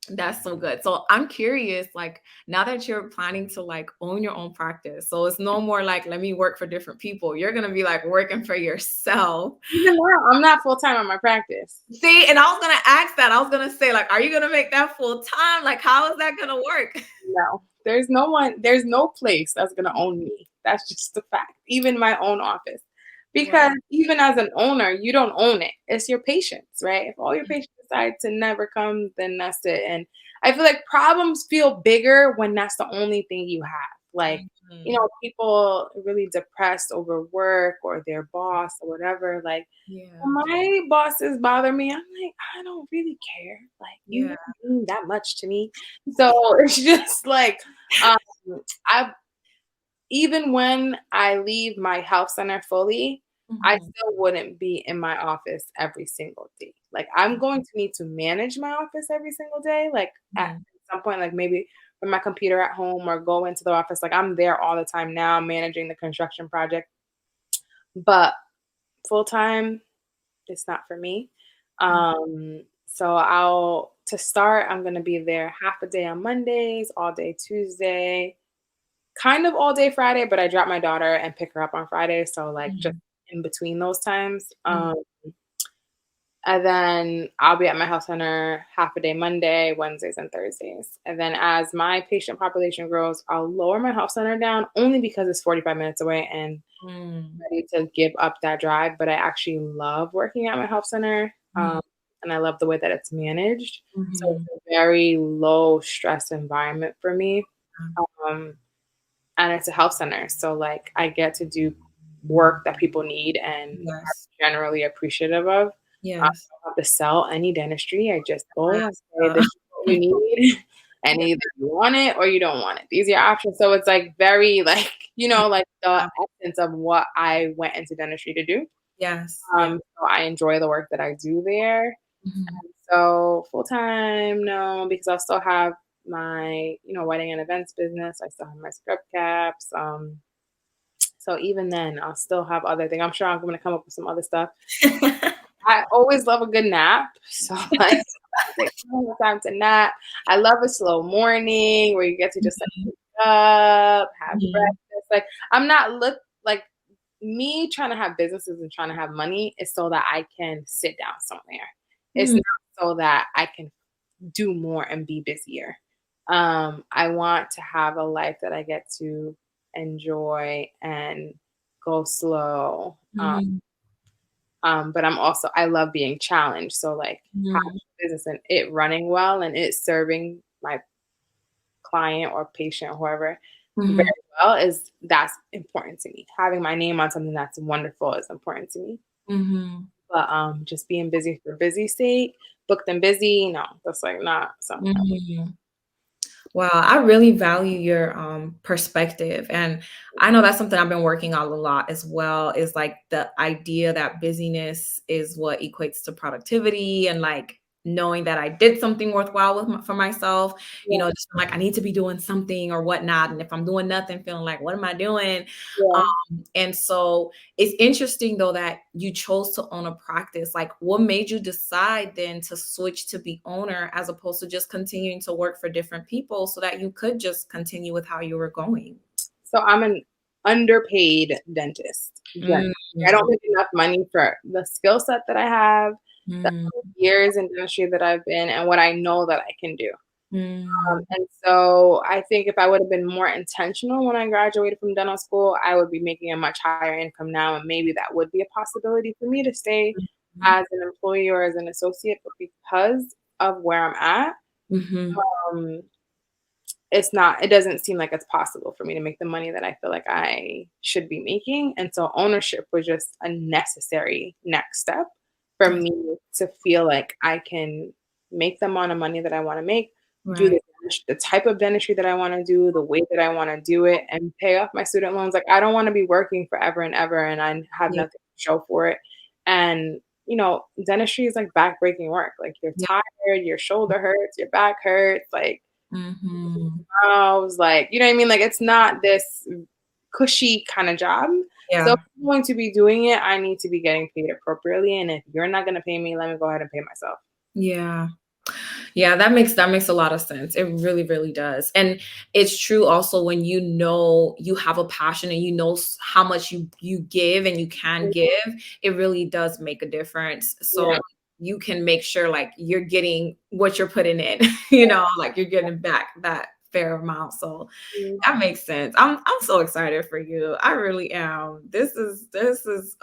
[SPEAKER 1] that's so good. So I'm curious, like now that you're planning to like own your own practice, so it's no more like let me work for different people. You're gonna be like working for yourself.
[SPEAKER 2] Even now, I'm not full time on my practice.
[SPEAKER 1] See, and I was gonna ask that. I was gonna say, like, are you gonna make that full time? Like, how is that gonna work?
[SPEAKER 2] No, there's no place that's gonna own me. That's just a fact. Even my own office.
[SPEAKER 1] Wow.
[SPEAKER 2] Because even as an owner, you don't own it. It's your patients, right? If all your patients decide to never come, then that's it. And I feel like problems feel bigger when that's the only thing you have. Like,
[SPEAKER 1] Mhm.
[SPEAKER 2] people really depressed over work or their boss or whatever. Like,
[SPEAKER 1] Yeah.
[SPEAKER 2] when my bosses bother me, I'm like, I don't really care. Like, you
[SPEAKER 1] Yeah.
[SPEAKER 2] don't mean that much to me. So it's just like, um, I even when I leave my health center fully, I
[SPEAKER 1] Mhm.
[SPEAKER 2] still wouldn't be in my office every single day. Like, I'm going to need to manage my office every single day. Like, at
[SPEAKER 1] Mhm.
[SPEAKER 2] some point, like maybe from my computer at home or go into the office. Like, I'm there all the time now, managing the construction project. But full time, it's not for me.
[SPEAKER 1] Mhm.
[SPEAKER 2] So I'll to start, I'm gonna be there half a day on Mondays, all day Tuesday, kind of all day Friday, but I drop my daughter and pick her up on Friday, so like just
[SPEAKER 1] Mhm.
[SPEAKER 2] in between those times.
[SPEAKER 1] Mhm.
[SPEAKER 2] And then I'll be at my health center half a day Monday, Wednesdays, and Thursdays. And then as my patient population grows, I'll lower my health center down only because it's 45 minutes away and
[SPEAKER 1] Mhm.
[SPEAKER 2] ready to give up that drive, but I actually love working at my health center,
[SPEAKER 1] Mhm.
[SPEAKER 2] and I love the way that it's managed. So it's
[SPEAKER 1] Mhm.
[SPEAKER 2] a very low stress environment for me, um, and it's a health center, so like I get to do work that people need and are
[SPEAKER 1] Yes.
[SPEAKER 2] generally appreciative of. I
[SPEAKER 1] Yes.
[SPEAKER 2] don't have to sell any dentistry. I just go and
[SPEAKER 1] Yes.
[SPEAKER 2] say, "This is what you need," and either you want it or you don't want it. These are your options. So it's like very like like the
[SPEAKER 1] Yeah.
[SPEAKER 2] essence of what I went into dentistry to do.
[SPEAKER 1] Yes. Yeah.
[SPEAKER 2] So I enjoy the work that I do there.
[SPEAKER 1] Mhm.
[SPEAKER 2] So full time, no, because I'll still have my, wedding and events business. I still have my scrub caps. So even then, I'll still have other things. I'm sure I'm going to come up with some other stuff. I always love a good nap. So like, take some time to nap. I love a slow morning where you get to just like
[SPEAKER 1] Mhm.
[SPEAKER 2] wake up, have
[SPEAKER 1] Mhm.
[SPEAKER 2] breakfast. Like I'm not look like me trying to have businesses and trying to have money is so that I can sit down somewhere. It's
[SPEAKER 1] Mhm.
[SPEAKER 2] not so that I can do more and be busier. I want to have a life that I get to enjoy and go slow.
[SPEAKER 1] Mhm.
[SPEAKER 2] But I love being challenged. So like having
[SPEAKER 1] Mhm.
[SPEAKER 2] a business and it running well and it serving my client or patient or whoever very
[SPEAKER 1] Mhm.
[SPEAKER 2] well that's important to me. Having my name on something that's wonderful is important to me.
[SPEAKER 1] Mhm.
[SPEAKER 2] But just being busy for busy sake, booked and busy, no, that's like not something.
[SPEAKER 1] Mhm. Wow, I really value your perspective. And I know that's something I've been working on a lot as well, is like the idea that busyness is what equates to productivity and like knowing that I did something worthwhile for myself,
[SPEAKER 2] Yeah,
[SPEAKER 1] just like I need to be doing something or whatnot. And if I'm doing nothing, feeling like, what am I doing?
[SPEAKER 2] yeah.
[SPEAKER 1] And so it's interesting though that you chose to own a practice. Like, what made you decide then to switch to be owner as opposed to just continuing to work for different people so that you could just continue with how you were going?
[SPEAKER 2] So I'm an underpaid dentist. Generally.
[SPEAKER 1] Mm,
[SPEAKER 2] I don't make enough money for the skill set that I have, the
[SPEAKER 1] mm,
[SPEAKER 2] years in dentistry that I've been, and what I know that I can do.
[SPEAKER 1] mm,
[SPEAKER 2] And so I think if I would have been more intentional when I graduated from dental school, I would be making a much higher income now, and maybe that would be a possibility for me to stay
[SPEAKER 1] mhm,
[SPEAKER 2] as an employee or as an associate. But because of where I'm at,
[SPEAKER 1] mhm,
[SPEAKER 2] um, it doesn't seem like it's possible for me to make the money that I feel like I should be making. And so ownership was just a necessary next step for
[SPEAKER 1] yes,
[SPEAKER 2] me to feel like I can make the amount of money that I want to make, do
[SPEAKER 1] right.
[SPEAKER 2] the type of dentistry that I want to do, the way that I want to do it, and pay off my student loans. Like I don't want to be working forever and ever and I have
[SPEAKER 1] Yeah.
[SPEAKER 2] nothing to show for it. And dentistry is like backbreaking work. Like you're
[SPEAKER 1] Yeah.
[SPEAKER 2] tired, your shoulder hurts, your back hurts, like
[SPEAKER 1] Mm-hmm.
[SPEAKER 2] mouths, like you know what I mean? Like it's not this cushy kind of job. So if
[SPEAKER 1] Yeah.
[SPEAKER 2] I'm going to be doing it, I need to be getting paid appropriately. And if you're not gonna pay me, let me go ahead and pay myself.
[SPEAKER 1] Yeah. Yeah, that makes a lot of sense. It really, really does. And it's true also when you know you have a passion and you know how much you give and you can give, it really does make a difference.
[SPEAKER 2] Yeah.
[SPEAKER 1] So you can make sure like you're getting what you're putting in, you know, like you're getting back that fair amount. So
[SPEAKER 2] Mhm.
[SPEAKER 1] that makes sense. I'm so excited for you. I really am. This is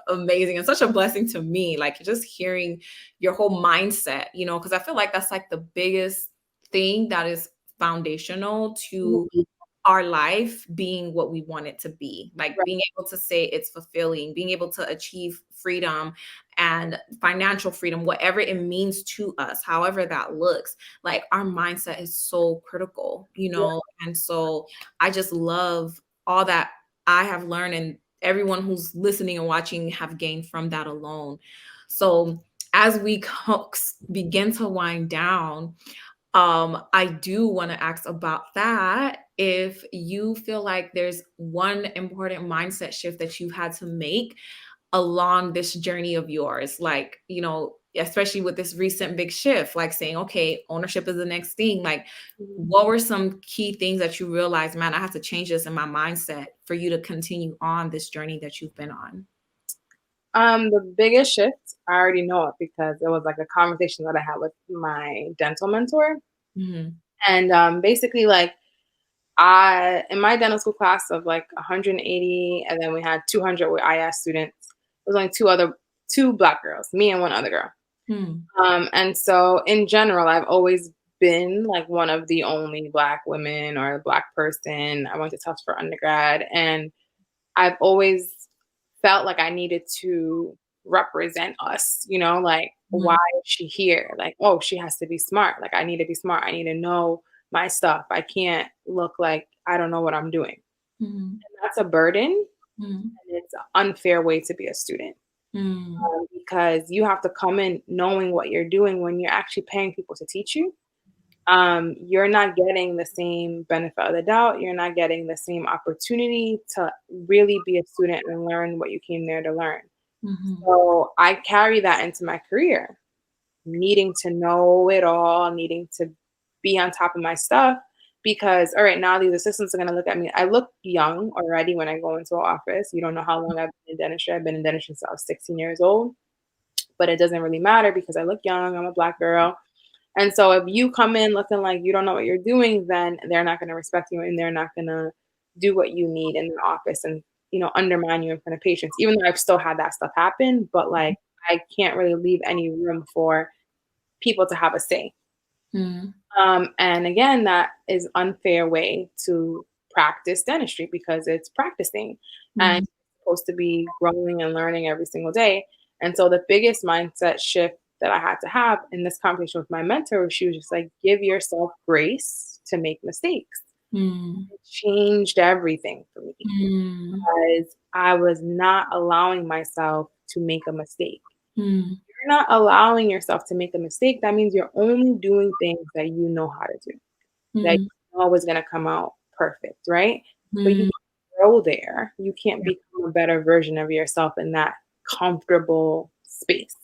[SPEAKER 1] amazing and such a blessing to me. Like just hearing your whole mindset, you know, because I feel like that's like the biggest thing that is foundational to
[SPEAKER 2] Mhm.
[SPEAKER 1] our life being what we want it to be, like
[SPEAKER 2] Right.
[SPEAKER 1] being able to say it's fulfilling, being able to achieve freedom and financial freedom, whatever it means to us, however that looks. Like our mindset is so critical, you
[SPEAKER 2] Yeah.
[SPEAKER 1] know? And so I just love all that I have learned and everyone who's listening and watching have gained from that alone. So as we begin to wind down, I do want to ask about that. If you feel like there's one important mindset shift that you had to make along this journey of yours, like, you know, especially with this recent big shift, like saying, okay, ownership is the next thing. Like,
[SPEAKER 2] Mhm.
[SPEAKER 1] what were some key things that you realized, man, I have to change this in my mindset for you to continue on this journey that you've been on?
[SPEAKER 2] The biggest shift, I already know it because it was like a conversation that I had with my dental mentor.
[SPEAKER 1] Hmm.
[SPEAKER 2] And basically, like, I in my dental school class of like 180, and then we had 200 with IS students. There was only two black girls, me and one other girl.
[SPEAKER 1] Hmm.
[SPEAKER 2] And so in general, I've always been like one of the only black women or a black person. I went to Tufts for undergrad, and I've always felt like I needed to represent us, like, why
[SPEAKER 1] Hmm.
[SPEAKER 2] is she here? Like, oh, she has to be smart. Like, I need to be smart. I need to know my stuff. I can't look like I don't know what I'm doing.
[SPEAKER 1] Hmm.
[SPEAKER 2] And that's a burden,
[SPEAKER 1] Hmm.
[SPEAKER 2] and it's an unfair way to be a student
[SPEAKER 1] Hmm.
[SPEAKER 2] because you have to come in knowing what you're doing when you're actually paying people to teach you. You're not getting the same benefit of the doubt. You're not getting the same opportunity to really be a student and learn what you came there to learn.
[SPEAKER 1] Hmm.
[SPEAKER 2] So I carry that into my career, needing to know it all, needing to be on top of my stuff. Because, all right, now these assistants are going to look at me. I look young already when I go into an office. You don't know how long I've been in dentistry. I've been in dentistry since I was 16 years old, but it doesn't really matter because I look young. I'm a black girl. And so if you come in looking like you don't know what you're doing, then they're not going to respect you and they're not going to do what you need in the office and, undermine you in front of patients, even though I've still had that stuff happen. But like, I can't really leave any room for people to have a say.
[SPEAKER 1] Hmm.
[SPEAKER 2] And again, that is unfair way to practice dentistry because it's practicing and
[SPEAKER 1] Hmm.
[SPEAKER 2] you're supposed to be growing and learning every single day. And so the biggest mindset shift that I had to have in this conversation with my mentor, she was just like, give yourself grace to make mistakes.
[SPEAKER 1] Hmm.
[SPEAKER 2] It changed everything for me
[SPEAKER 1] Hmm.
[SPEAKER 2] because I was not allowing myself to make a mistake.
[SPEAKER 1] Hmm.
[SPEAKER 2] You're not allowing yourself to make a mistake. That means you're only doing things that you know how to do, that
[SPEAKER 1] Hmm.
[SPEAKER 2] you know is going to come out perfect, right? But you
[SPEAKER 1] Hmm.
[SPEAKER 2] can't grow there. You can't
[SPEAKER 1] Yeah.
[SPEAKER 2] become a better version of yourself in that comfortable space.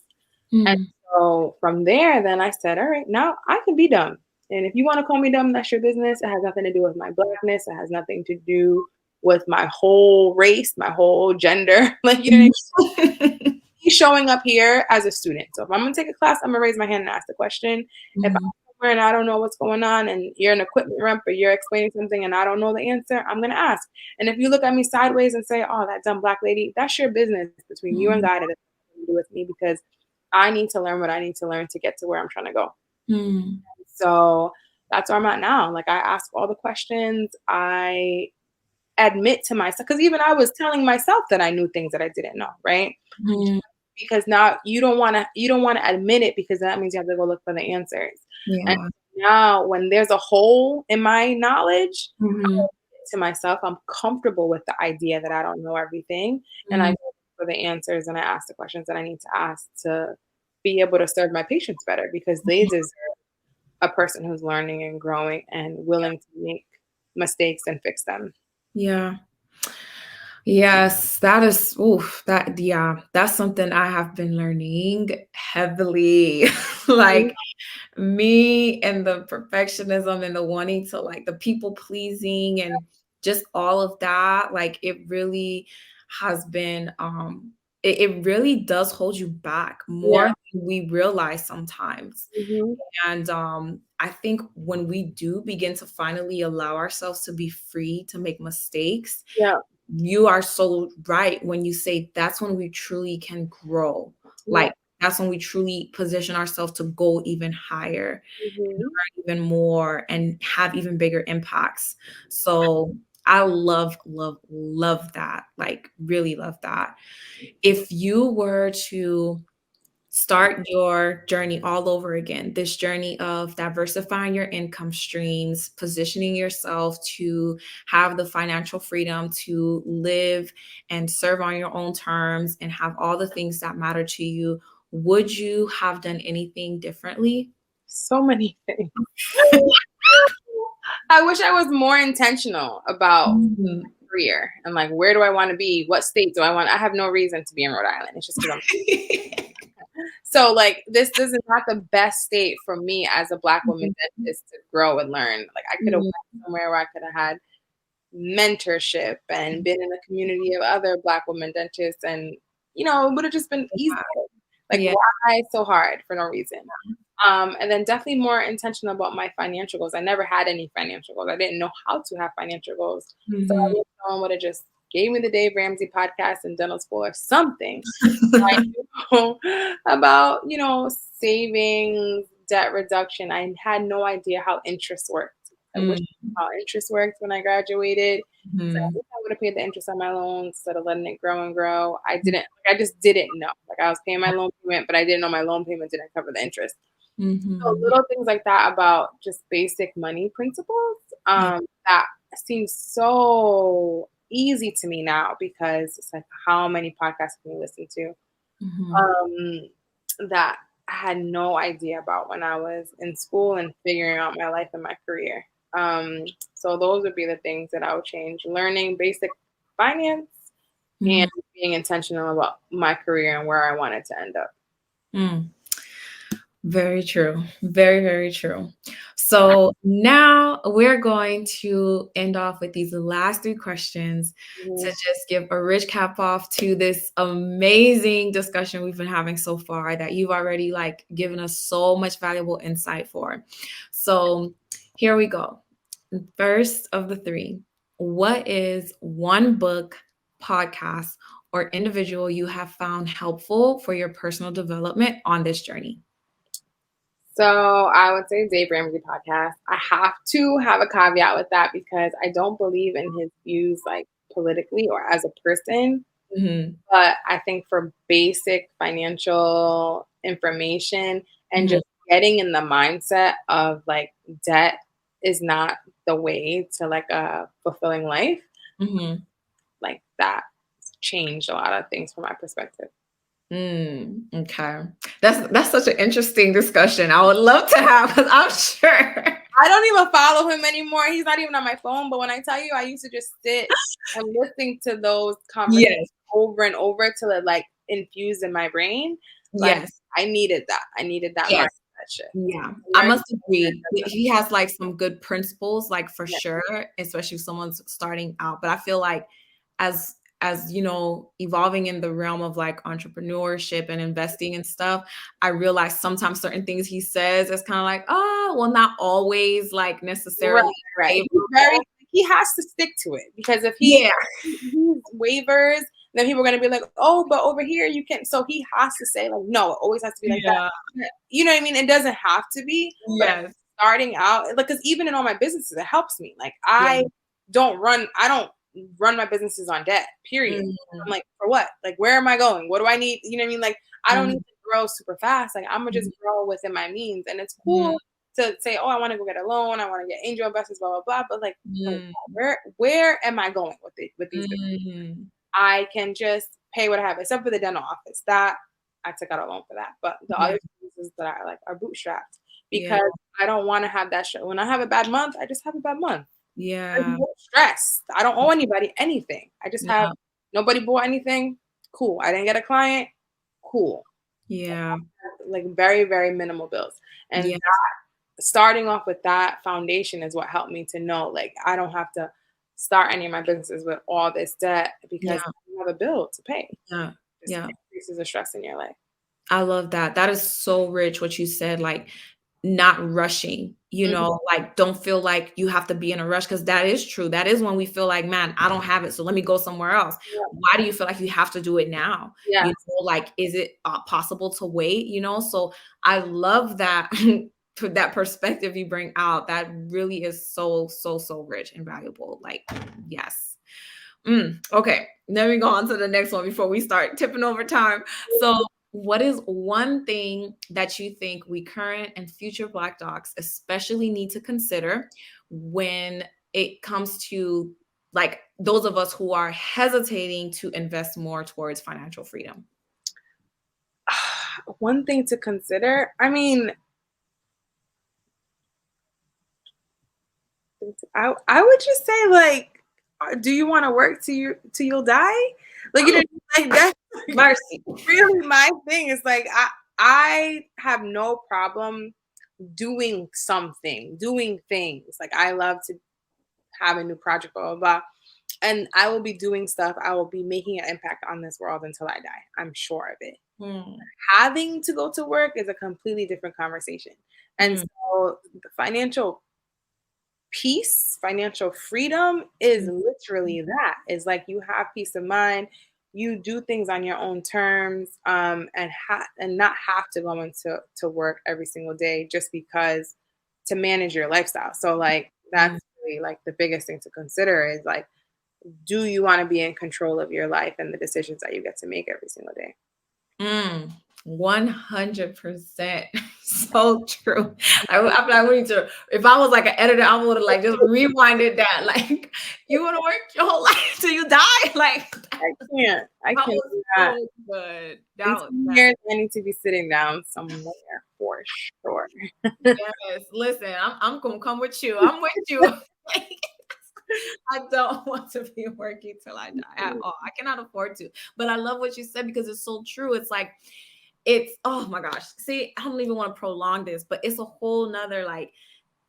[SPEAKER 2] And
[SPEAKER 1] Hmm.
[SPEAKER 2] so from there, then I said, all right, now I can be dumb. And if you want to call me dumb, that's your business. It has nothing to do with my blackness. It has nothing to do with my whole race, my whole gender. Like, you know what I mean? Me showing up here as a student. So if I'm gonna take a class, I'm gonna raise my hand and ask the question. If
[SPEAKER 1] Mhm.
[SPEAKER 2] I'm somewhere and I don't know what's going on and you're an equipment rep or you're explaining something and I don't know the answer, I'm gonna ask. And if you look at me sideways and say, "Oh, that dumb black lady," that's your business between you and
[SPEAKER 1] Mhm.
[SPEAKER 2] God. It has nothing to do with me because I need to learn what I need to learn to get to where I'm trying to go.
[SPEAKER 1] Mhm.
[SPEAKER 2] So that's where I'm at now. Like I ask all the questions. I admit to myself because even I was telling myself that I knew things that I didn't know, right?
[SPEAKER 1] Mhm.
[SPEAKER 2] Because now you don't want to admit it because that means you have to go look for the answers. And
[SPEAKER 1] Yeah.
[SPEAKER 2] now when there's a hole in my knowledge, I
[SPEAKER 1] Mhm.
[SPEAKER 2] admit to myself I'm comfortable with the idea that I don't know everything, and I
[SPEAKER 1] Mhm.
[SPEAKER 2] go for the answers and I ask the questions that I need to ask to be able to serve my patients better because they deserve a person who's learning and growing and willing to make mistakes and fix them.
[SPEAKER 1] Yeah. Yes, that is oof, that's something I have been learning heavily.
[SPEAKER 2] Mhm.
[SPEAKER 1] Like me and the perfectionism and the wanting to like the people pleasing and just all of that, like it really has been it really does hold you back
[SPEAKER 2] Yeah.
[SPEAKER 1] more than we realize sometimes.
[SPEAKER 2] Mhm.
[SPEAKER 1] And I think when we do begin to finally allow ourselves to be free to make mistakes,
[SPEAKER 2] Yeah.
[SPEAKER 1] you are so right when you say that's when we truly can grow.
[SPEAKER 2] Yeah.
[SPEAKER 1] Like that's when we truly position ourselves to go even higher,
[SPEAKER 2] Mhm.
[SPEAKER 1] even more, and have even bigger impacts. So I love, love, love that. Like, really love that. If you were to start your journey all over again, this journey of diversifying your income streams, positioning yourself to have the financial freedom to live and serve on your own terms and have all the things that matter to you, would you have done anything differently?
[SPEAKER 2] So many things. I wish I was more intentional about
[SPEAKER 1] Mhm.
[SPEAKER 2] career and like where do I want to be? What state do I want? I have no reason to be in Rhode Island. It's just because I'm so like this is not the best state for me as a Black woman
[SPEAKER 1] Mhm.
[SPEAKER 2] dentist to grow and learn. Like I could have
[SPEAKER 1] Mhm.
[SPEAKER 2] went somewhere where I could have had mentorship and been in a community of other Black women dentists, and it would have just been easier. Like
[SPEAKER 1] Yeah.
[SPEAKER 2] why so hard for no reason? And then definitely more intentional about my financial goals. I never had any financial goals. I didn't know how to have financial goals. So I
[SPEAKER 1] Mhm.
[SPEAKER 2] wish someone would have just gave me the Dave Ramsey podcast in dental school or something know about, savings, debt reduction. I had no idea how interest worked. I wish
[SPEAKER 1] Mm.
[SPEAKER 2] I knew how interest worked when I graduated. So I
[SPEAKER 1] Mhm.
[SPEAKER 2] wish I would have paid the interest on my loans instead of letting it grow and grow. I just didn't know. Like I was paying my loan payment, but I didn't know my loan payment didn't cover the interest. So
[SPEAKER 1] Mhm.
[SPEAKER 2] little things like that about just basic money principles,
[SPEAKER 1] Yeah.
[SPEAKER 2] that seems so easy to me now because it's like how many podcasts can you listen to?
[SPEAKER 1] Mhm.
[SPEAKER 2] That I had no idea about when I was in school and figuring out my life and my career. Um, so those would be the things that I would change. Learning basic finance and
[SPEAKER 1] Mhm.
[SPEAKER 2] being intentional about my career and where I wanted to end up.
[SPEAKER 1] Mm. Very true. Very, very true. So now we're going to end off with these last three questions to
[SPEAKER 2] Mhm.
[SPEAKER 1] just give a rich cap off to this amazing discussion we've been having so far that you've already like given us so much valuable insight for. So here we go. First of the three, what is one book, podcast, or individual you have found helpful for your personal development on this journey?
[SPEAKER 2] So I would say Dave Ramsey podcast. I have to have a caveat with that because I don't believe in his views like politically or as a person.
[SPEAKER 1] Mhm,
[SPEAKER 2] But I think for basic financial information and
[SPEAKER 1] mhm,
[SPEAKER 2] just getting in the mindset of like debt is not the way to like a fulfilling life,
[SPEAKER 1] mhm.
[SPEAKER 2] like that changed a lot of things from my perspective.
[SPEAKER 1] Okay. That's such an interesting discussion. I would love to have because I'm sure.
[SPEAKER 2] I don't even follow him anymore. He's not even on my phone. But when I tell you, I used to just sit and listen to those conversations
[SPEAKER 1] Yes,
[SPEAKER 2] over and over till it like infused in my brain. Like
[SPEAKER 1] yes,
[SPEAKER 2] I needed that. I needed that
[SPEAKER 1] yes.
[SPEAKER 2] mindset shift.
[SPEAKER 1] Yeah, I
[SPEAKER 2] Learning
[SPEAKER 1] must agree. He has like some good principles, like for
[SPEAKER 2] yeah,
[SPEAKER 1] sure, especially if someone's starting out. But I feel like as evolving in the realm of like entrepreneurship and investing and stuff, I realize sometimes certain things he says is kind of like, oh, well, not always like
[SPEAKER 2] right,
[SPEAKER 1] necessarily
[SPEAKER 2] right.
[SPEAKER 1] favorable.
[SPEAKER 2] He has to stick to it because if
[SPEAKER 1] Yeah.
[SPEAKER 2] he waivers, then people are gonna be like, oh, but over here you can. So he has to say like, no, it always has to be like that.
[SPEAKER 1] Yeah.
[SPEAKER 2] You know what I mean? It doesn't have to be, but
[SPEAKER 1] Yes.
[SPEAKER 2] starting out, like, because even in all my businesses, it helps me. Like
[SPEAKER 1] Yeah.
[SPEAKER 2] I don't run my businesses on debt. Period. I'm
[SPEAKER 1] Mhm.
[SPEAKER 2] like, for what? Like, where am I going? What do I need? You know what I mean? Like, I don't need
[SPEAKER 1] Mhm.
[SPEAKER 2] to grow super fast. Like, I'm gonna just
[SPEAKER 1] Mhm.
[SPEAKER 2] grow within my means, and it's
[SPEAKER 1] Mhm.
[SPEAKER 2] cool to say, oh, I want to go get a loan, I want to get angel investors, blah blah blah. But like, no,
[SPEAKER 1] Mhm.
[SPEAKER 2] where am I going with these businesses?
[SPEAKER 1] Mhm.
[SPEAKER 2] I can just pay what I have, except for the dental office. That I took out a loan for that. But the
[SPEAKER 1] Yeah.
[SPEAKER 2] other businesses that I like are bootstrapped
[SPEAKER 1] Yeah.
[SPEAKER 2] because I don't want to have that when I have a bad month, I just have a bad month. There's
[SPEAKER 1] Yeah.
[SPEAKER 2] no stress. I don't owe anybody anything. I just have
[SPEAKER 1] Yeah.
[SPEAKER 2] nobody bought anything. Cool. I didn't get a client. Cool.
[SPEAKER 1] Yeah.
[SPEAKER 2] Like very, very minimal bills. And
[SPEAKER 1] Yeah.
[SPEAKER 2] starting off with that foundation is what helped me to know like I don't have to start any of my businesses with all this debt because
[SPEAKER 1] Yeah.
[SPEAKER 2] you have a bill to pay.
[SPEAKER 1] Yeah.
[SPEAKER 2] Just
[SPEAKER 1] Yeah.
[SPEAKER 2] increases the stress in your life.
[SPEAKER 1] I love that. That is so rich what you said, like not rushing,
[SPEAKER 2] Mhm.
[SPEAKER 1] like don't feel like you have to be in a rush because that is true. That is when we feel like, man, I don't have it. So let me go somewhere else.
[SPEAKER 2] Yeah.
[SPEAKER 1] Why do you feel like you have to do it now?
[SPEAKER 2] Yes.
[SPEAKER 1] Like, is it possible to wait? So I love that that perspective you bring out. That really is so, so, so rich and valuable. Like, yes. Okay, let me go on to the next one before we start tipping over time. So, what is one thing that you think we current and future Black docs especially need to consider when it comes to like those of us who are hesitating to invest more towards financial freedom?
[SPEAKER 2] One thing to consider, I mean, I would just say like, do you want to work till you'll die? Like you know,
[SPEAKER 1] Oh,
[SPEAKER 2] like that's
[SPEAKER 1] mercy.
[SPEAKER 2] really my thing. Is like I have no problem doing something, doing things. Like I love to have a new project, blah blah blah. And I will be doing stuff. I will be making an impact on this world until I die. I'm sure of it.
[SPEAKER 1] Mm,
[SPEAKER 2] Having to go to work is a completely different conversation. And
[SPEAKER 1] mm,
[SPEAKER 2] so the financial peace, financial freedom is
[SPEAKER 1] mm,
[SPEAKER 2] literally that. Is like you have peace of mind, you do things on your own terms, and not have to go into work every single day just because to manage your lifestyle. So like that's
[SPEAKER 1] mm.
[SPEAKER 2] really like the biggest thing to consider is like, do you want to be in control of your life and the decisions that you get to make every single day?
[SPEAKER 1] Mm, 100%. So true. I would need to, if I was like an editor, I would have like just rewinded that. Like, you want to work your whole life till you die? Like,
[SPEAKER 2] I can't. I
[SPEAKER 1] that
[SPEAKER 2] can't
[SPEAKER 1] was
[SPEAKER 2] do that.
[SPEAKER 1] so good.
[SPEAKER 2] In
[SPEAKER 1] That was
[SPEAKER 2] 10
[SPEAKER 1] that.
[SPEAKER 2] years, I need to be sitting down somewhere for sure.
[SPEAKER 1] Yes. Listen, I'm gonna come with you. I'm with you. Like, I don't want to be working till I die at all. I cannot afford to. But I love what you said because it's so true. It's like it's oh my gosh. See, I don't even want to prolong this, but it's a whole nother like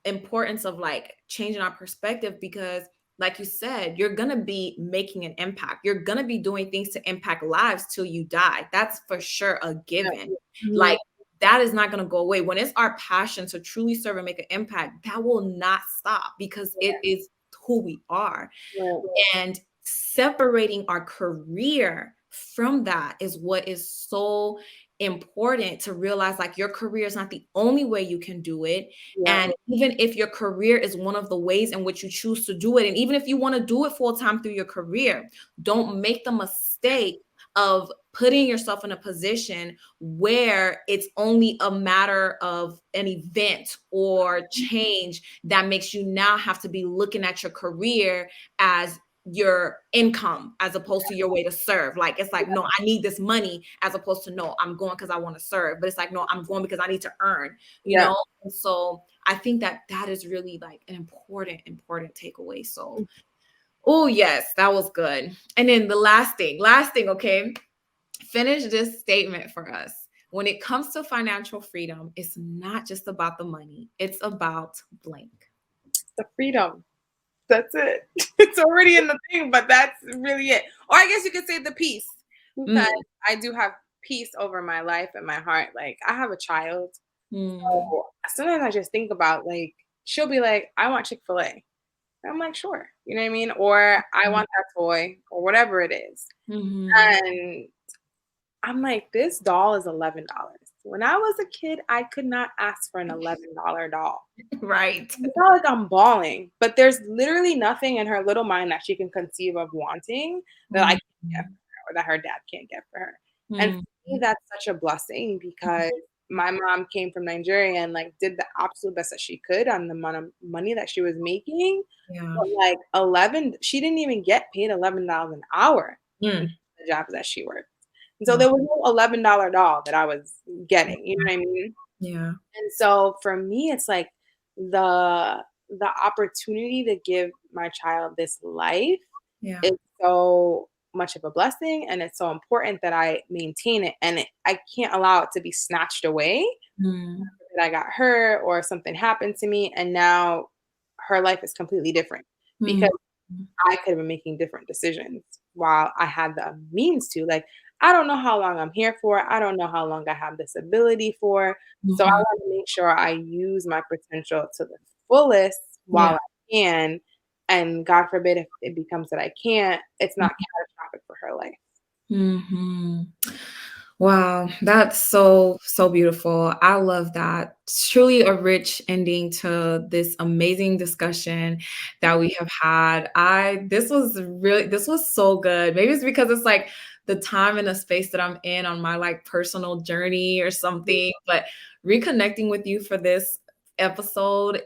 [SPEAKER 1] importance of like changing our perspective because like you said, you're gonna be making an impact. You're gonna be doing things to impact lives till you die. That's for sure a
[SPEAKER 2] Yeah.
[SPEAKER 1] given.
[SPEAKER 2] Mhm.
[SPEAKER 1] Like that is not gonna go away. When it's our passion to truly serve and make an impact, that will not stop because it is who we are.
[SPEAKER 2] Right.
[SPEAKER 1] And separating our career from that is what is so important to realize like your career is not the only way you can do it.
[SPEAKER 2] Yeah.
[SPEAKER 1] And even if your career is one of the ways in which you choose to do it, and even if you want to do it full time through your career, don't make the mistake of putting yourself in a position where it's only a matter of an event or change that makes you now have to be looking at your career as your income as opposed to your way to serve. Like it's like, no, I need this money as opposed to no, I'm going because I want to serve. But it's like, no, I'm going because I need to earn,
[SPEAKER 2] Yeah.
[SPEAKER 1] And so I think that that is really like an important takeaway. So, oh yes, that was good. And then the last thing, okay. Finish this statement for us. When it comes to financial freedom, it's not just about the money, it's about blank.
[SPEAKER 2] The freedom. That's it. It's already in the thing, but that's really it. Or I guess you could say the peace because
[SPEAKER 1] Mm,
[SPEAKER 2] I do have peace over my life and my heart. Like I have a child.
[SPEAKER 1] mm,
[SPEAKER 2] So sometimes I just think about like she'll be like, I want Chick-fil-A. I'm like, sure. You know what I mean? Or I want that toy or whatever it is.
[SPEAKER 1] mhm.
[SPEAKER 2] And I'm like, this doll is $11. When I was a kid, I could not ask for an $11 doll.
[SPEAKER 1] Right.
[SPEAKER 2] It's not like I'm bawling, but there's literally nothing in her little mind that she can conceive of wanting that I
[SPEAKER 1] Mhm.
[SPEAKER 2] can't get for her or that her dad can't get for her. And
[SPEAKER 1] Mhm.
[SPEAKER 2] for me, that's such a blessing because my mom came from Nigeria and like did the absolute best that she could on the amount of money that she was making.
[SPEAKER 1] Yeah.
[SPEAKER 2] But like 11, she didn't even get paid $11 an hour in
[SPEAKER 1] Mm.
[SPEAKER 2] the jobs that she worked. And so there was no $11 doll that I was getting, you know what I mean?
[SPEAKER 1] Yeah.
[SPEAKER 2] And so for me, it's like the opportunity to give my child this life
[SPEAKER 1] Yeah.
[SPEAKER 2] is so much of a blessing, and it's so important that I maintain it, and I can't allow it to be snatched away.
[SPEAKER 1] Mm.
[SPEAKER 2] That I got hurt or something happened to me, and now her life is completely different
[SPEAKER 1] Mhm.
[SPEAKER 2] because I could have been making different decisions while I had the means to. Like, I don't know how long I'm here for. I don't know how long I have this ability for. So I
[SPEAKER 1] Mhm.
[SPEAKER 2] want to make sure I use my potential to the fullest
[SPEAKER 1] Yeah.
[SPEAKER 2] while I can. And God forbid if it becomes that I can't, it's not catastrophic for her life.
[SPEAKER 1] Mhm. Wow, that's so, so beautiful. I love that. It's truly a rich ending to this amazing discussion that we have had. This was so good. Maybe it's because it's like the time and the space that I'm in on my like personal journey or something, but reconnecting with you for this episode,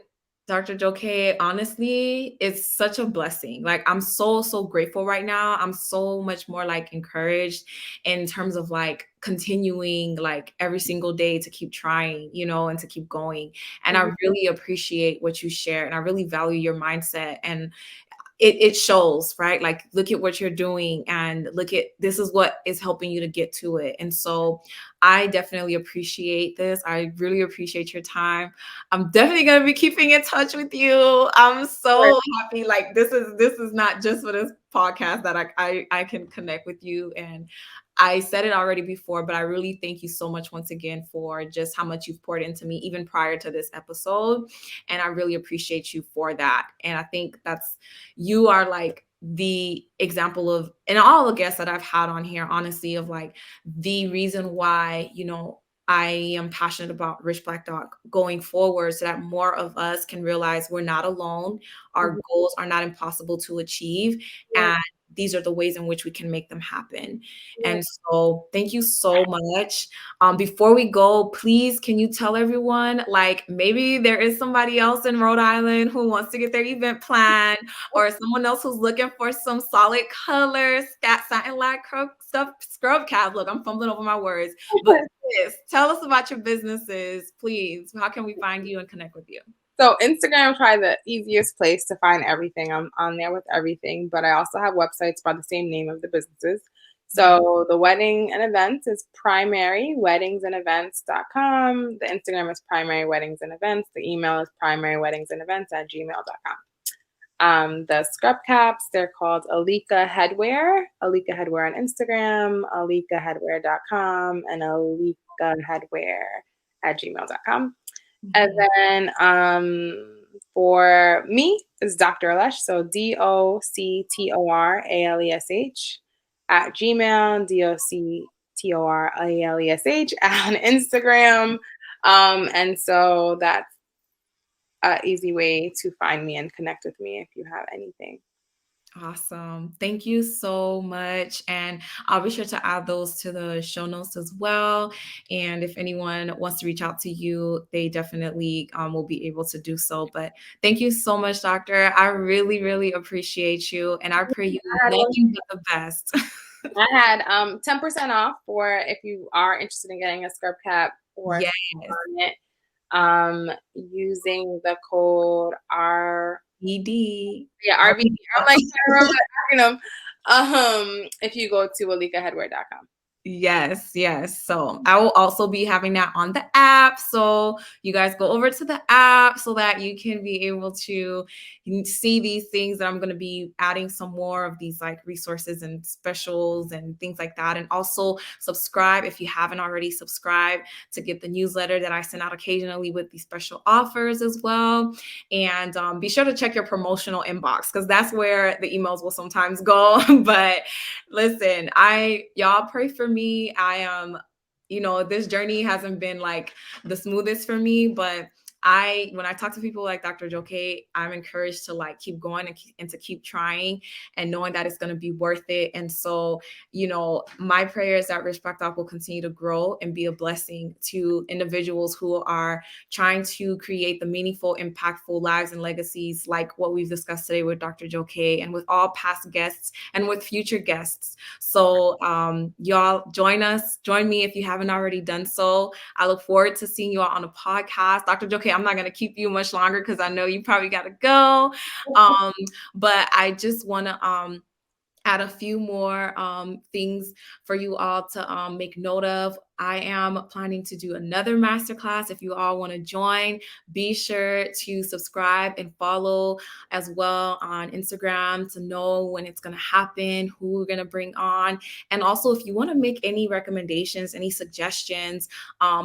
[SPEAKER 1] Dr. Joke, honestly, it's such a blessing. Like I'm so, so grateful right now. I'm so much more like encouraged in terms of like continuing like every single day to keep trying, and to keep going. And I
[SPEAKER 2] Mhm.
[SPEAKER 1] really appreciate what you share and I really value your mindset and it shows, right? Like, look at what you're doing and look at this is what is helping you to get to it. And so I definitely appreciate this. I really appreciate your time. I'm definitely going to be keeping in touch with you. I'm
[SPEAKER 2] Sure.
[SPEAKER 1] so happy. Like this is not just for this podcast that I can connect with you. And I said it already before, but I really thank you so much once again for just how much you've poured into me even prior to this episode. And I really appreciate you for that. And I think you are like the example of, and all the guests that I've had on here, honestly, of like the reason why, I am passionate about Rich Black Dog going forward so that more of us can realize we're not alone. Our
[SPEAKER 2] Mhm.
[SPEAKER 1] goals are not impossible to achieve.
[SPEAKER 2] Yeah.
[SPEAKER 1] And these are the ways in which we can make them happen.
[SPEAKER 2] Yeah.
[SPEAKER 1] And so thank you so much. Before we go, please, can you tell everyone, like maybe there is somebody else in Rhode Island who wants to get their event planned or someone else who's looking for some solid colors, satin light scrub cap. Look, I'm fumbling over my words. But yes, tell us about your businesses, please. How can we find you and connect with you?
[SPEAKER 2] So Instagram is probably the easiest place to find everything. I'm on there with everything, but I also have websites by the same name of the businesses. So the wedding and events is primaryweddings&events.com. The Instagram is primary weddings and events. The email is primaryweddings&events@gmail.com. The scrub caps, they're called Alika Headwear. Alika Headwear on Instagram, alikaheadwear.com, and Alika Headwear@gmail.com. And
[SPEAKER 1] Mhm.
[SPEAKER 2] then for me, it's Dr. Alesh. So DOCTORALESH at Gmail, DOCTORALESH on Instagram. And so that's an easy way to find me and connect with me if you have anything.
[SPEAKER 1] Awesome. Thank you so much. And I'll be sure to add those to the show notes as well. And if anyone wants to reach out to you, they definitely will be able to do so. But thank you so much, Doctor. I really, really appreciate you. And I pray you
[SPEAKER 2] I had
[SPEAKER 1] nothing but the best.
[SPEAKER 2] I had 10% off for if you are interested in getting a scrub cap or
[SPEAKER 1] Yes.
[SPEAKER 2] on it using the code R.
[SPEAKER 1] ED.
[SPEAKER 2] Yeah, RVD. I'm like trying to remember the acronym. If you go to alikaheadwear.com.
[SPEAKER 1] Yes, yes. So I will also be having that on the app. So you guys go over to the app so that you can be able to see these things that I'm going to be adding some more of these like resources and specials and things like that. And also subscribe if you haven't already subscribed to get the newsletter that I send out occasionally with these special offers as well. And be sure to check your promotional inbox because that's where the emails will sometimes go. But listen, y'all pray for me. I am, this journey hasn't been like the smoothest for me, but when I talk to people like Dr. Joe K, I'm encouraged to like keep going and to keep trying and knowing that it's going to be worth it. And so, my prayer is that Respect Doc will continue to grow and be a blessing to individuals who are trying to create the meaningful, impactful lives and legacies like what we've discussed today with Dr. Joe K and with all past guests and with future guests. So y'all join me if you haven't already done so. I look forward to seeing you all on the podcast. Dr. Joe K, I'm not going to keep you much longer because I know you probably got to go. But I just want to add a few more things for you all to make note of. I am planning to do another masterclass. If you all want to join, be sure to subscribe and follow as well on Instagram to know when it's going to happen, who we're going to bring on. And also, if you want to make any recommendations, any suggestions,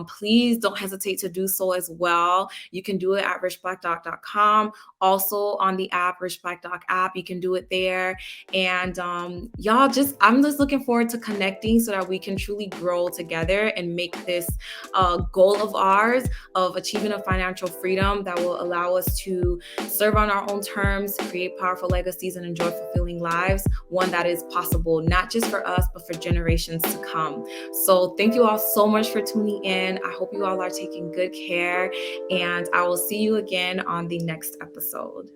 [SPEAKER 1] please don't hesitate to do so as well. You can do it at richblackdoc.com. Also on the app, Rich Black Doc app, you can do it there. And I'm just looking forward to connecting so that we can truly grow together and make this goal of ours of achieving a financial freedom that will allow us to serve on our own terms, create powerful legacies, and enjoy fulfilling lives, one that is possible, not just for us, but for generations to come. So thank you all so much for tuning in. I hope you all are taking good care, and I will see you again on the next episode.